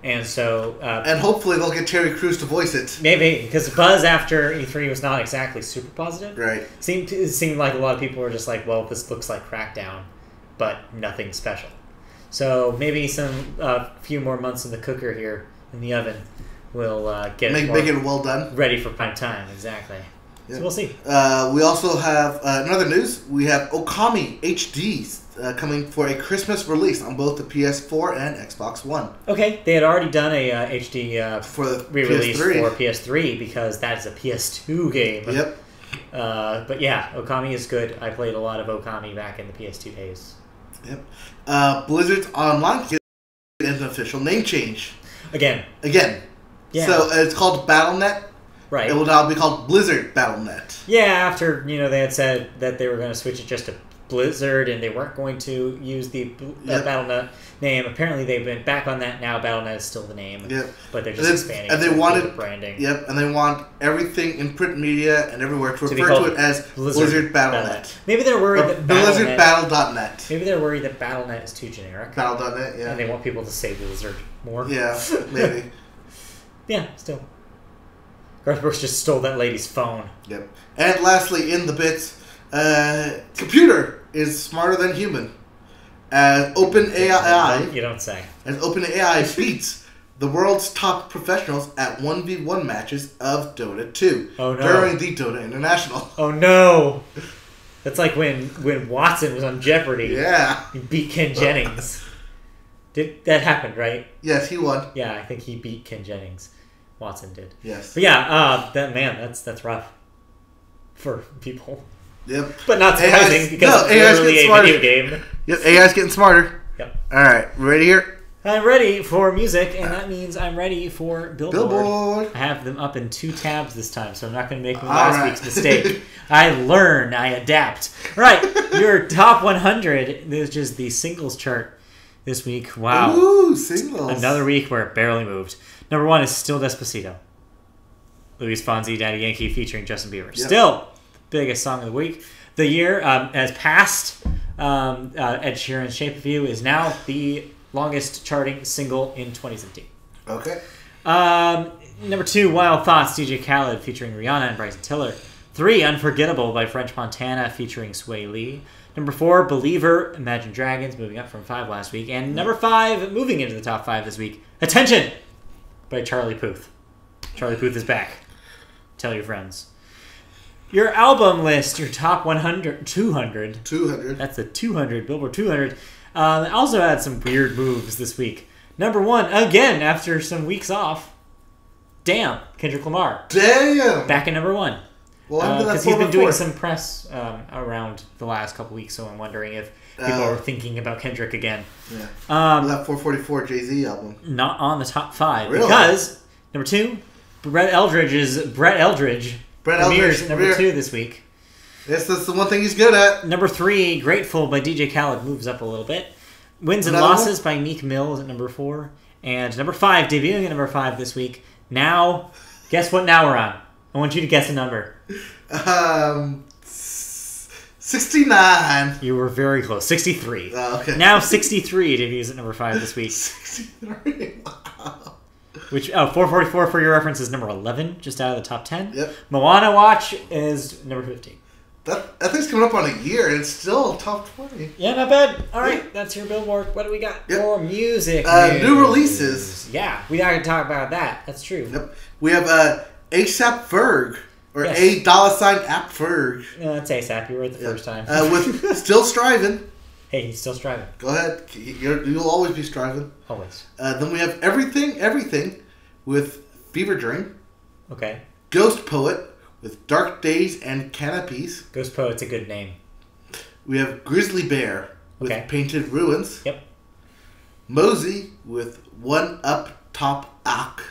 B: And so...
A: and hopefully they'll get Terry Crews to voice it.
B: Maybe, because the buzz after E3 was not exactly super positive.
A: Right.
B: It seemed like a lot of people were just like, well, this looks like Crackdown, but nothing special. So maybe some few more months in the cooker here, in the oven, will get
A: make it well done.
B: Ready for prime time, exactly. Yep. So we'll see.
A: We also have, in other news, we have Okami HD coming for a Christmas release on both the PS4 and Xbox One.
B: Okay, they had already done a HD
A: for the
B: re-release
A: PS3.
B: for PS3 because that is a PS2 game.
A: Yep.
B: But yeah, Okami is good. I played a lot of Okami back in the PS2 days.
A: Yep. Blizzard's Online gets an official name change.
B: Again.
A: Yeah. So it's called Battle.net.
B: Right.
A: It will now be called Blizzard Battle.net.
B: Yeah, after they had said that they were going to switch it just to Blizzard and they weren't going to use the Battle.net name. Apparently they've been back on that now. Battle.net is still the name.
A: Yep.
B: But they're just expanding.
A: And they wanted
B: the branding.
A: Yep. And they want everything in print media and everywhere to refer to it as Blizzard Battle.net.
B: Maybe they're worried that
A: Blizzard Battle.net.
B: Maybe they're worried that Battle.net is too generic.
A: Battle.net. Yeah.
B: And they want people to say Blizzard more.
A: Yeah. Maybe.
B: Yeah. Still. Garth Brooks just stole that lady's phone.
A: Yep. And lastly, in the bits, computer is smarter than human. As OpenAI...
B: You don't say.
A: As OpenAI beats the world's top professionals at 1v1 matches of Dota 2 during the Dota International.
B: Oh no! That's like when Watson was on Jeopardy.
A: Yeah.
B: He beat Ken Jennings. That happened, right?
A: Yes, he won.
B: Yeah, I think he beat Ken Jennings. Watson did.
A: Yes.
B: But yeah, that's rough for people.
A: Yep.
B: But not surprising because it's literally a video game.
A: Yep, AI's getting smarter.
B: Yep.
A: Alright, ready here?
B: I'm ready for music, and that means I'm ready for
A: Billboard.
B: I have them up in 2 tabs this time, so I'm not going to make last week's mistake. I learn, I adapt. All right, your top 100. This is just the singles chart this week. Wow.
A: Ooh, singles.
B: Another week where it barely moved. Number 1 is still Despacito. Luis Fonsi, Daddy Yankee featuring Justin Bieber. Yep. Still the biggest song of the week. The year has passed. Ed Sheeran's Shape of You is now the longest charting single in 2017.
A: Okay.
B: Number 2, Wild Thoughts, DJ Khaled featuring Rihanna and Bryson Tiller. 3, Unforgettable by French Montana featuring Sway Lee. Number 4, Believer, Imagine Dragons, moving up from 5 last week. And number 5, moving into the top 5 this week, Attention by Charlie Puth. Charlie Puth is back. Tell your friends. Your album list, your top 200.
A: 200.
B: That's the 200, Billboard 200. Also had some weird moves this week. Number 1, again, after some weeks off, Damn, Kendrick Lamar.
A: Damn!
B: Back at number 1.
A: Well,
B: because he's been doing some press around the last couple weeks, so I'm wondering if people are thinking about Kendrick again.
A: Yeah. That 444 Jay-Z album.
B: Not on the top 5.
A: Really?
B: Because, number 2, Brett Eldridge premieres at number 2 this week.
A: Yes, that's the one thing he's good at.
B: Number 3, Grateful by DJ Khaled moves up a little bit. Wins and Losses by Meek Mill is at number 4. And number 5, debuting at number 5 this week. Now, guess what now we're on? I want you to guess a number.
A: 69.
B: You were very close. 63.
A: Oh, okay.
B: Now 63 debuts at number 5 this week.
A: 63. Wow.
B: Which 444 for your reference is number 11, just out of the top 10.
A: Yep.
B: Moana Watch is number 15.
A: That thing's coming up on a year, and it's still top 20.
B: Yeah, not bad. All right, that's your Billboard. What do we got for music?
A: New releases.
B: Yeah, we got to talk about that. That's true.
A: Yep. We have ASAP Ferg, or
B: yes.
A: $App Ferg.
B: No, that's ASAP. You were the first time.
A: With Still Striving.
B: Hey, he's still striving.
A: Go ahead. You'll always be striving.
B: Always.
A: Then we have Everything with Fever Dream.
B: Okay.
A: Ghost Poet with Dark Days and Canopies.
B: Ghost Poet's a good name.
A: We have Grizzly Bear with Painted Ruins.
B: Yep.
A: Mosey with One Up Top Ak.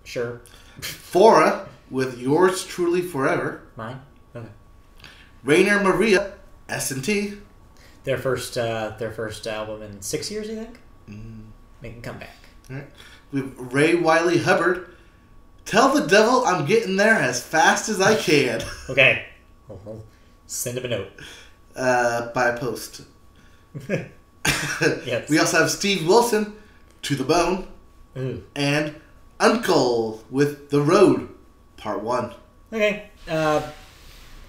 B: Sure.
A: Fora with Yours Truly Forever.
B: Mine? Okay.
A: Rainer Maria, S&T.
B: Their first album in 6 years, I think. Making a comeback.
A: All right. We have Ray Wiley Hubbard. Tell the devil I'm getting there as fast as I can.
B: Okay. We'll send him a note.
A: By post.
B: Yes.
A: We also have Steve Wilson, To the Bone.
B: Ooh.
A: And Uncle with The Road, Part 1.
B: Okay.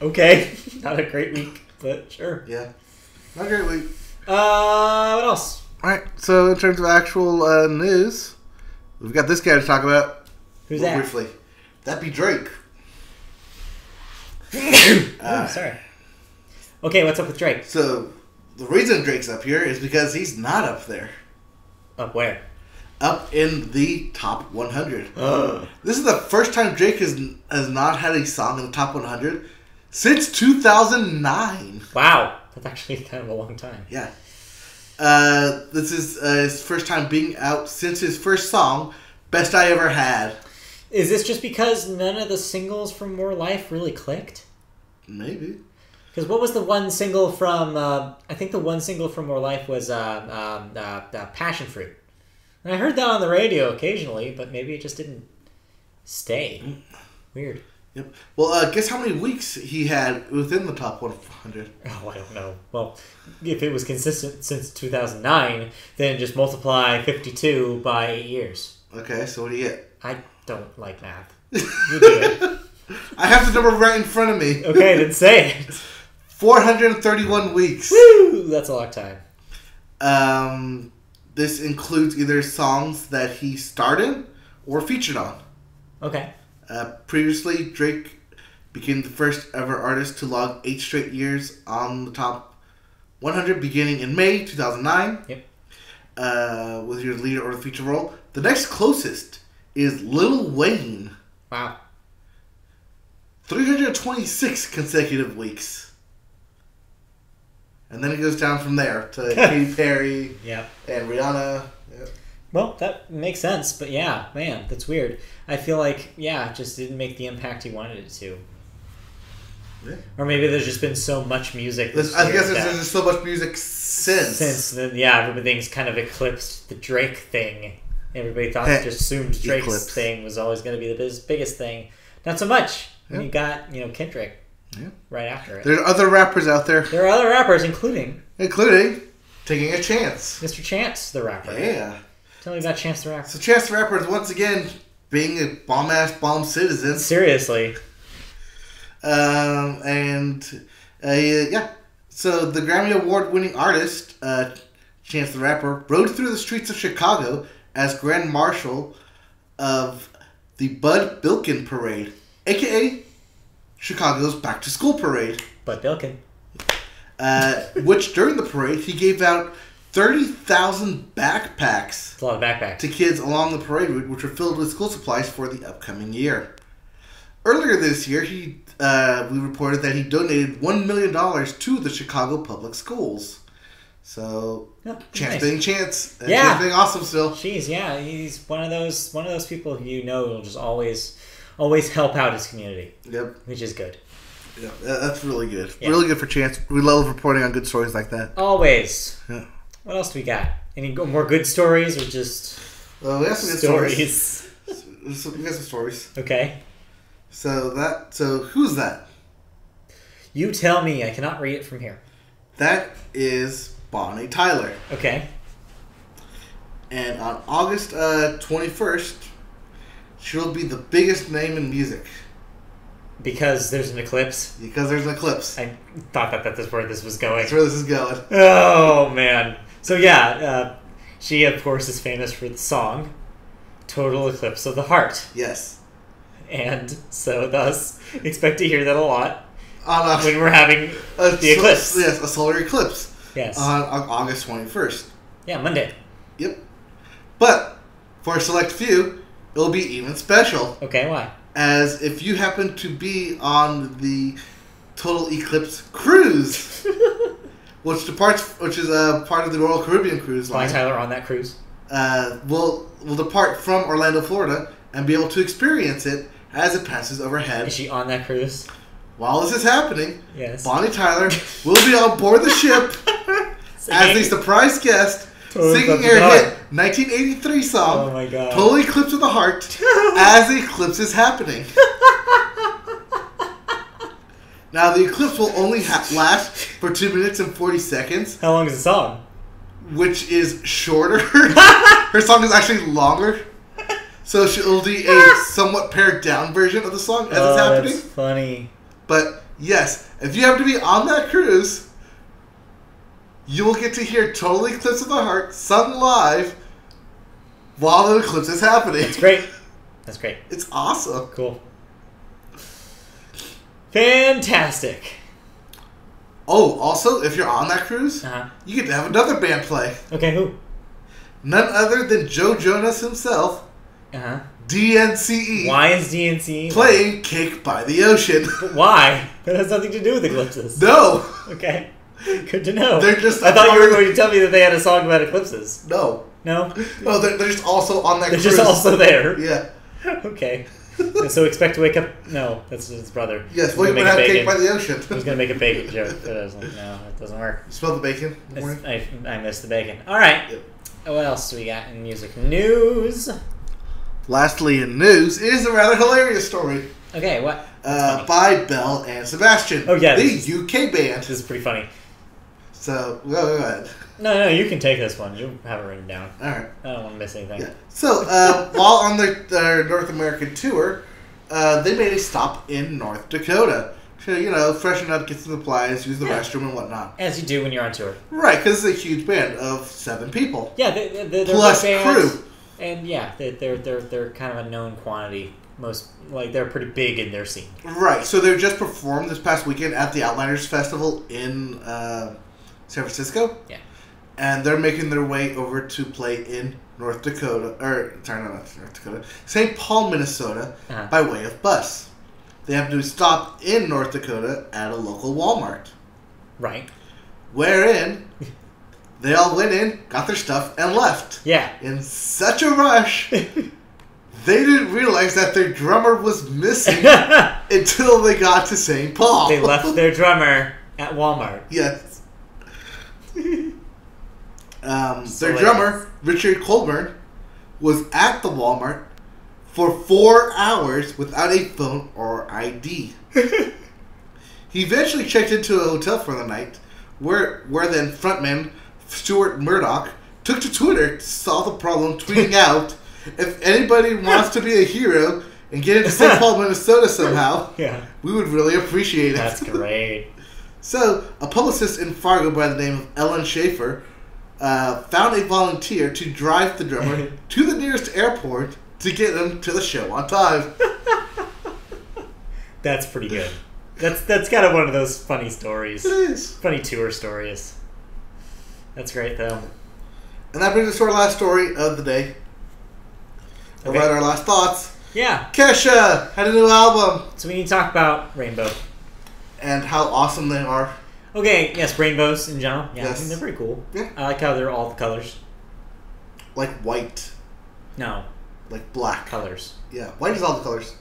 B: Okay. Not a great week, but sure.
A: Yeah. Not a great week.
B: What else?
A: Alright, so in terms of actual news, we've got this guy to talk about.
B: Who's that?
A: Briefly. That'd be Drake.
B: Sorry. Okay, what's up with Drake?
A: So, the reason Drake's up here is because he's not up there.
B: Up where?
A: Up in the top 100. This is the first time Drake has not had a song in the top 100 since 2009.
B: Wow. That's actually kind of a long time.
A: Yeah. This is his first time being out since his first song, Best I Ever Had.
B: Is this just because none of the singles from More Life really clicked?
A: Maybe.
B: Because what was the one single from... I think the one single from More Life was Passion Fruit. And I heard that on the radio occasionally, but maybe it just didn't stay. Weird.
A: Yep. Well, guess how many weeks he had within the top 100?
B: Oh, I don't know. Well, if it was consistent since 2009, then just multiply 52 by 8 years.
A: Okay, so what do you get?
B: I don't like math. You do it.
A: I have the number right in front of me.
B: Okay, then say it.
A: 431 weeks.
B: Woo! That's a long time.
A: This includes either songs that he starred in or featured on.
B: Okay.
A: Previously, Drake became the first ever artist to log 8 straight years on the top 100 beginning in May 2009. Yep. With your leader or the feature role. The next closest is Lil Wayne.
B: Wow.
A: 326 consecutive weeks. And then it goes down from there to Katy Perry and Rihanna. Yep.
B: Well, that makes sense, but yeah, man, that's weird. I feel like, it just didn't make the impact he wanted it to.
A: Yeah.
B: Or maybe there's just been so much music.
A: I guess there's just so much music since.
B: Everything's kind of eclipsed the Drake thing. Everybody just assumed Drake's thing was always going to be the biggest thing. Not so much.
A: Yeah.
B: You got, Kendrick right after it.
A: There are other rappers out there.
B: There are other rappers, including
A: Taking a Chance.
B: Mr. Chance the Rapper.
A: Yeah.
B: Tell me about Chance the Rapper.
A: So Chance the Rapper is once again being a bomb citizen.
B: Seriously.
A: So the Grammy Award-winning artist, Chance the Rapper, rode through the streets of Chicago as Grand Marshal of the Bud Bilkin Parade, a.k.a. Chicago's back-to-school parade.
B: Bud Bilkin.
A: Which, during the parade, he gave out 30,000 backpacks.
B: That's a lot of backpacks.
A: To kids along the parade route, which were filled with school supplies for the upcoming year. Earlier this year, we reported that he donated $1 million to the Chicago public schools. So, Chance being Chance. Chance being awesome still.
B: Jeez, yeah. He's one of those people who will just always help out his community. Yep. Which is good.
A: Yeah, that's really good. Yeah. Really good for Chance. We love reporting on good stories like that.
B: Always.
A: Yeah.
B: What else do we got? Any more good stories or just
A: we have some good stories. We got some stories.
B: Okay.
A: So who's that?
B: You tell me. I cannot read it from here.
A: That is Bonnie Tyler.
B: Okay.
A: And on August 21st, she'll be the biggest name in music.
B: Because there's an eclipse?
A: Because there's an eclipse.
B: I thought that's where this was going.
A: That's where this is going.
B: Oh, man. So, she, of course, is famous for the song Total Eclipse of the Heart.
A: Yes.
B: And so, thus, expect to hear that a lot when we're having the eclipse.
A: Yes, a solar eclipse.
B: Yes.
A: On August 21st.
B: Yeah, Monday.
A: Yep. But, for a select few, it'll be even special.
B: Okay, why?
A: As if you happen to be on the Total Eclipse cruise, which is part of the Royal Caribbean cruise line.
B: Bonnie Tyler on that cruise?
A: Will depart from Orlando, Florida, and be able to experience it as it passes overhead.
B: Is she on that cruise?
A: While this is happening,
B: yes,
A: Bonnie Tyler will be on board the ship as the surprise guest, singing her hit 1983 song,
B: oh my God,
A: Total Eclipse of the Heart, as the eclipse is happening. Now, the eclipse will only last for 2 minutes and 40 seconds.
B: How long is the song?
A: Which is shorter. Her song is actually longer. So she'll do a somewhat pared down version of the song as it's happening.
B: That's funny.
A: But, yes, if you happen to be on that cruise, you will get to hear Total Eclipse of the Heart sung live while the eclipse is happening.
B: That's great. That's great.
A: It's awesome.
B: Cool. Fantastic.
A: Oh, also, if you're on that cruise, you get to have another band play.
B: Okay, who? None
A: other than Joe Jonas himself. DNCE.
B: Why is DNCE
A: playing Cake by the Ocean?
B: But why? That has nothing to do with eclipses.
A: No.
B: Okay. Good to know.
A: They're just.
B: I thought you were going to tell me that they had a song about eclipses.
A: No.
B: No?
A: No, they're just also on that cruise.
B: They're just also there.
A: Yeah.
B: Okay. So expect to wake up. No, that's his brother.
A: Yes, well, you would have Cake by the Ocean.
B: I was going to make a bacon joke, but I was like, no, that doesn't work.
A: You smell the bacon?
B: I missed the bacon. All right. Yep. What else do we got in music news?
A: Lastly, in news is a rather hilarious story.
B: Okay, what?
A: By Belle and Sebastian.
B: Oh, yeah.
A: The UK band.
B: This is pretty funny.
A: So, go ahead.
B: No, you can take this one. You have it written down.
A: All right.
B: I don't want to miss anything.
A: Yeah. So, while on their North American tour, they made a stop in North Dakota to, freshen up, get some supplies, use the restroom and whatnot.
B: As you do when you're on tour.
A: Right, because it's a huge band of 7 people.
B: Yeah, they're
A: plus
B: a band,
A: crew.
B: And yeah, they're kind of a known quantity. They're pretty big in their scene.
A: Right, so they just performed this past weekend at the Outliners Festival in San Francisco.
B: Yeah.
A: And they're making their way over to play in North Dakota, not North Dakota, St. Paul, Minnesota, by way of bus. They have to stop in North Dakota at a local Walmart.
B: Right.
A: Wherein they all went in, got their stuff, and left.
B: Yeah.
A: In such a rush, they didn't realize that their drummer was missing until they got to St. Paul.
B: They left their drummer at Walmart.
A: Yes. Their drummer, Richard Colburn, was at the Walmart for 4 hours without a phone or ID. He eventually checked into a hotel for the night, where then frontman Stuart Murdoch took to Twitter to solve the problem, tweeting out, "If anybody wants to be a hero and get into St. Paul, Minnesota somehow, we would really appreciate it."
B: That's great.
A: So, a publicist in Fargo by the name of Ellen Schaefer found a volunteer to drive the drummer to the nearest airport to get him to the show on time.
B: That's pretty good. That's kind of one of those funny stories.
A: It is.
B: Funny tour stories. That's great, though.
A: And that brings us to our last story of the day.
B: Okay.
A: About our last thoughts.
B: Yeah.
A: Kesha had a new album.
B: So we need to talk about Rainbow.
A: And how awesome they are.
B: Okay, yes, rainbows in general. Yeah,
A: Yes.
B: I mean, they're pretty cool.
A: Yeah.
B: I like how they're all the colors.
A: Like white.
B: No.
A: Like black.
B: Colors.
A: Yeah, white is all the colors.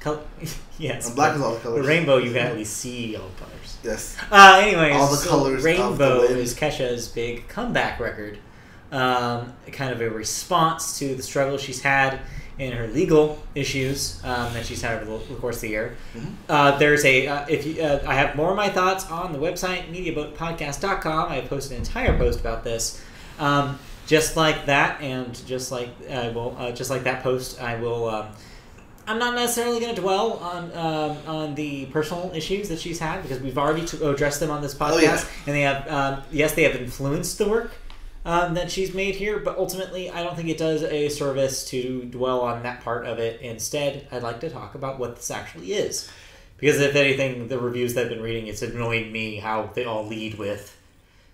B: Yes.
A: And black is all the colors.
B: The rainbow, you can at least see all the colors.
A: Yes.
B: Anyways,
A: all the colors
B: Rainbow
A: of the wind.
B: is Kesha's big comeback record. Kind of a response to the struggle she's had in her legal issues that she's had over the course of the year.
A: Mm-hmm.
B: There's I have more of my thoughts on the website mediaboatpodcast.com. I posted an entire post about this. Just like that, and just like that post, I will. I'm not necessarily going to dwell on the personal issues that she's had because we've already addressed them on this podcast, and they have they have influenced the work that she's made here. But ultimately, I don't think it does a service to dwell on that part of it. Instead, I'd like to talk about what this actually is, because if anything, the reviews that I've been reading, it's annoyed me how they all lead with.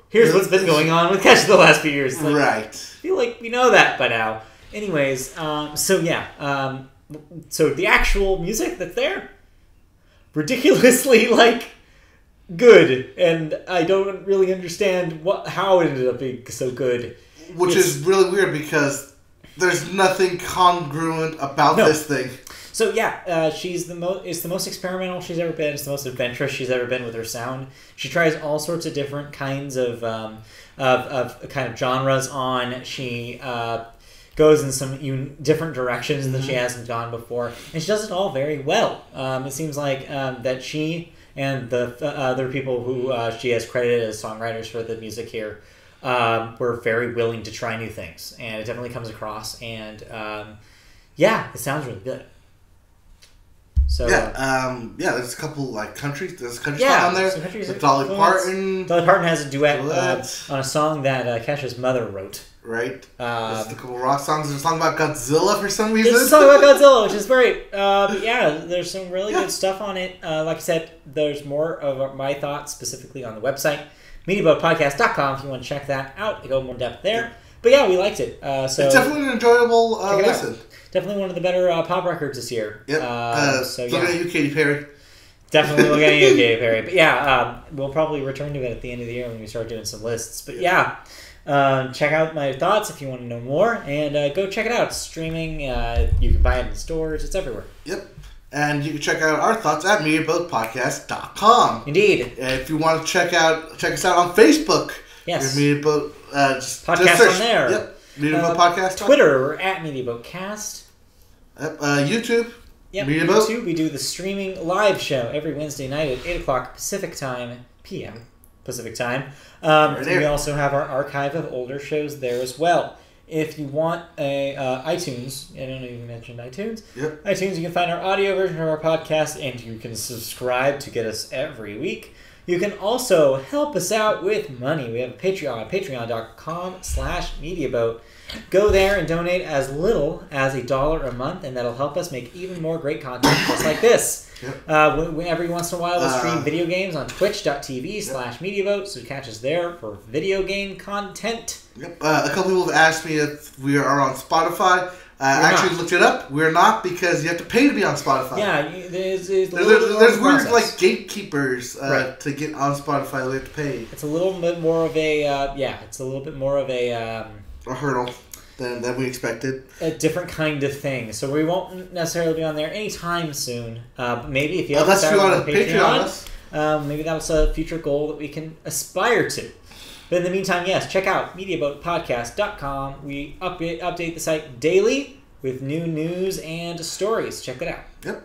B: Here's what's been going on with Kesha the last few years. Like,
A: right.
B: I feel like we know that by now. Anyways, so the actual music that's there, ridiculously, good. And I don't really understand how it ended up being so good.
A: Which is really weird because there's nothing congruent about this thing.
B: So she's it's the most experimental she's ever been. It's the most adventurous she's ever been with her sound. She tries all sorts of different kinds of kind of genres on. She goes in some different directions than she hasn't gone before, and she does it all very well. It seems like that she and the other people who she has credited as songwriters for the music here were very willing to try new things, and it definitely comes across. And it sounds really good. So
A: there's a couple countries. There's a country song on there. With Dolly Parton.
B: Dolly Parton has a duet on a song that Kesha's mother wrote.
A: Right. There's a couple rock songs. There's a song about Godzilla for some reason.
B: There's a song about Godzilla, which is great. There's some really good stuff on it. Like I said, there's more of my thoughts specifically on the website, mediaboatpodcast.com, if you want to check that out. I go more in depth there. Yeah. But we liked it.
A: It's definitely an enjoyable listen.
B: Definitely one of the better pop records this year.
A: Yep. Looking at you, Katy Perry.
B: Definitely looking at you, Katy Perry. But we'll probably return to it at the end of the year when we start doing some lists. But check out my thoughts if you want to know more, and go check it out. It's streaming. You can buy it in stores. It's everywhere.
A: Yep. And you can check out our thoughts at mediaboatpodcast.com.
B: Indeed.
A: And if you want to check us out on Facebook.
B: Yes.
A: Mediaboat
B: podcast on there.
A: Yep. Mediaboat Podcast.
B: Twitter, we're at MediaboatCast.
A: YouTube.
B: Yep.
A: Mediaboat.
B: YouTube, we do the streaming live show every Wednesday night at 8 o'clock Pacific Time, p.m. Pacific Time. We also have our archive of older shows there as well. if you want a iTunes, I don't know if you mentioned iTunes.
A: Yep.
B: iTunes, you can find our audio version of our podcast, and you can subscribe to get us every week. You can also help us out with money. We have a Patreon, patreon.com/mediaboat. Go there and donate as little as $1 a month, and that'll help us make even more great content just like this.
A: Yep.
B: Every once in a while, we'll stream video games on twitch.tv/mediaboat, so catch us there for video game content.
A: Yep. A couple people have asked me if we are on Spotify. I actually looked it up. We're not, because you have to pay to be on Spotify.
B: Yeah, there's
A: weird like gatekeepers to get on Spotify. We have to pay.
B: It's a little bit more of a
A: a hurdle than we expected.
B: A different kind of thing. So we won't necessarily be on there anytime soon. Maybe if you
A: unless you want to Patreon us,
B: maybe that's a future goal that we can aspire to. But in the meantime, yes, check out MediaBoatPodcast.com. We update the site daily with new news and stories. Check it out.
A: Yep.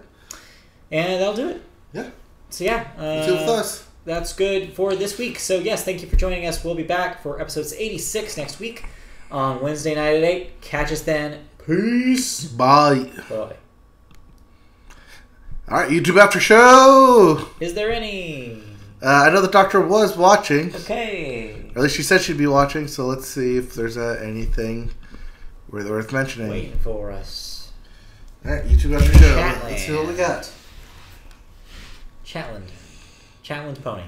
B: And that'll do it.
A: Yeah.
B: So yeah.
A: With us.
B: That's good for this week. So yes, thank you for joining us. We'll be back for episodes 86 next week on Wednesday night at 8. Catch us then. Peace.
A: Bye.
B: Bye.
A: All right, YouTube after show.
B: Is there any?
A: I know the doctor was watching.
B: Okay.
A: Or at least she said she'd be watching, so let's see if there's anything worth mentioning.
B: Waiting for us.
A: All right, YouTube after show. Let's see what we got.
B: Shetland pony.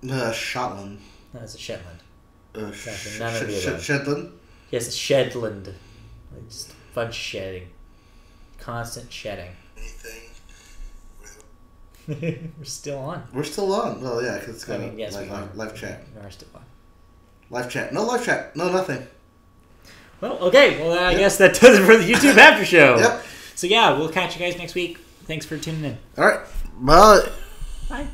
A: Shotland.
B: That's a Shetland.
A: Shetland?
B: Yes, it's Shedland. Like just fun shedding. Constant shedding.
A: Anything?
B: We're still on.
A: We're still on. Well, yeah, because it's got
B: yes,
A: live chat.
B: We are still on.
A: Live chat. No live chat. No, nothing.
B: Well, okay. Well, I guess that does it for the YouTube after show.
A: Yep.
B: So, yeah, we'll catch you guys next week. Thanks for tuning in.
A: All right. Bye.
B: Bye.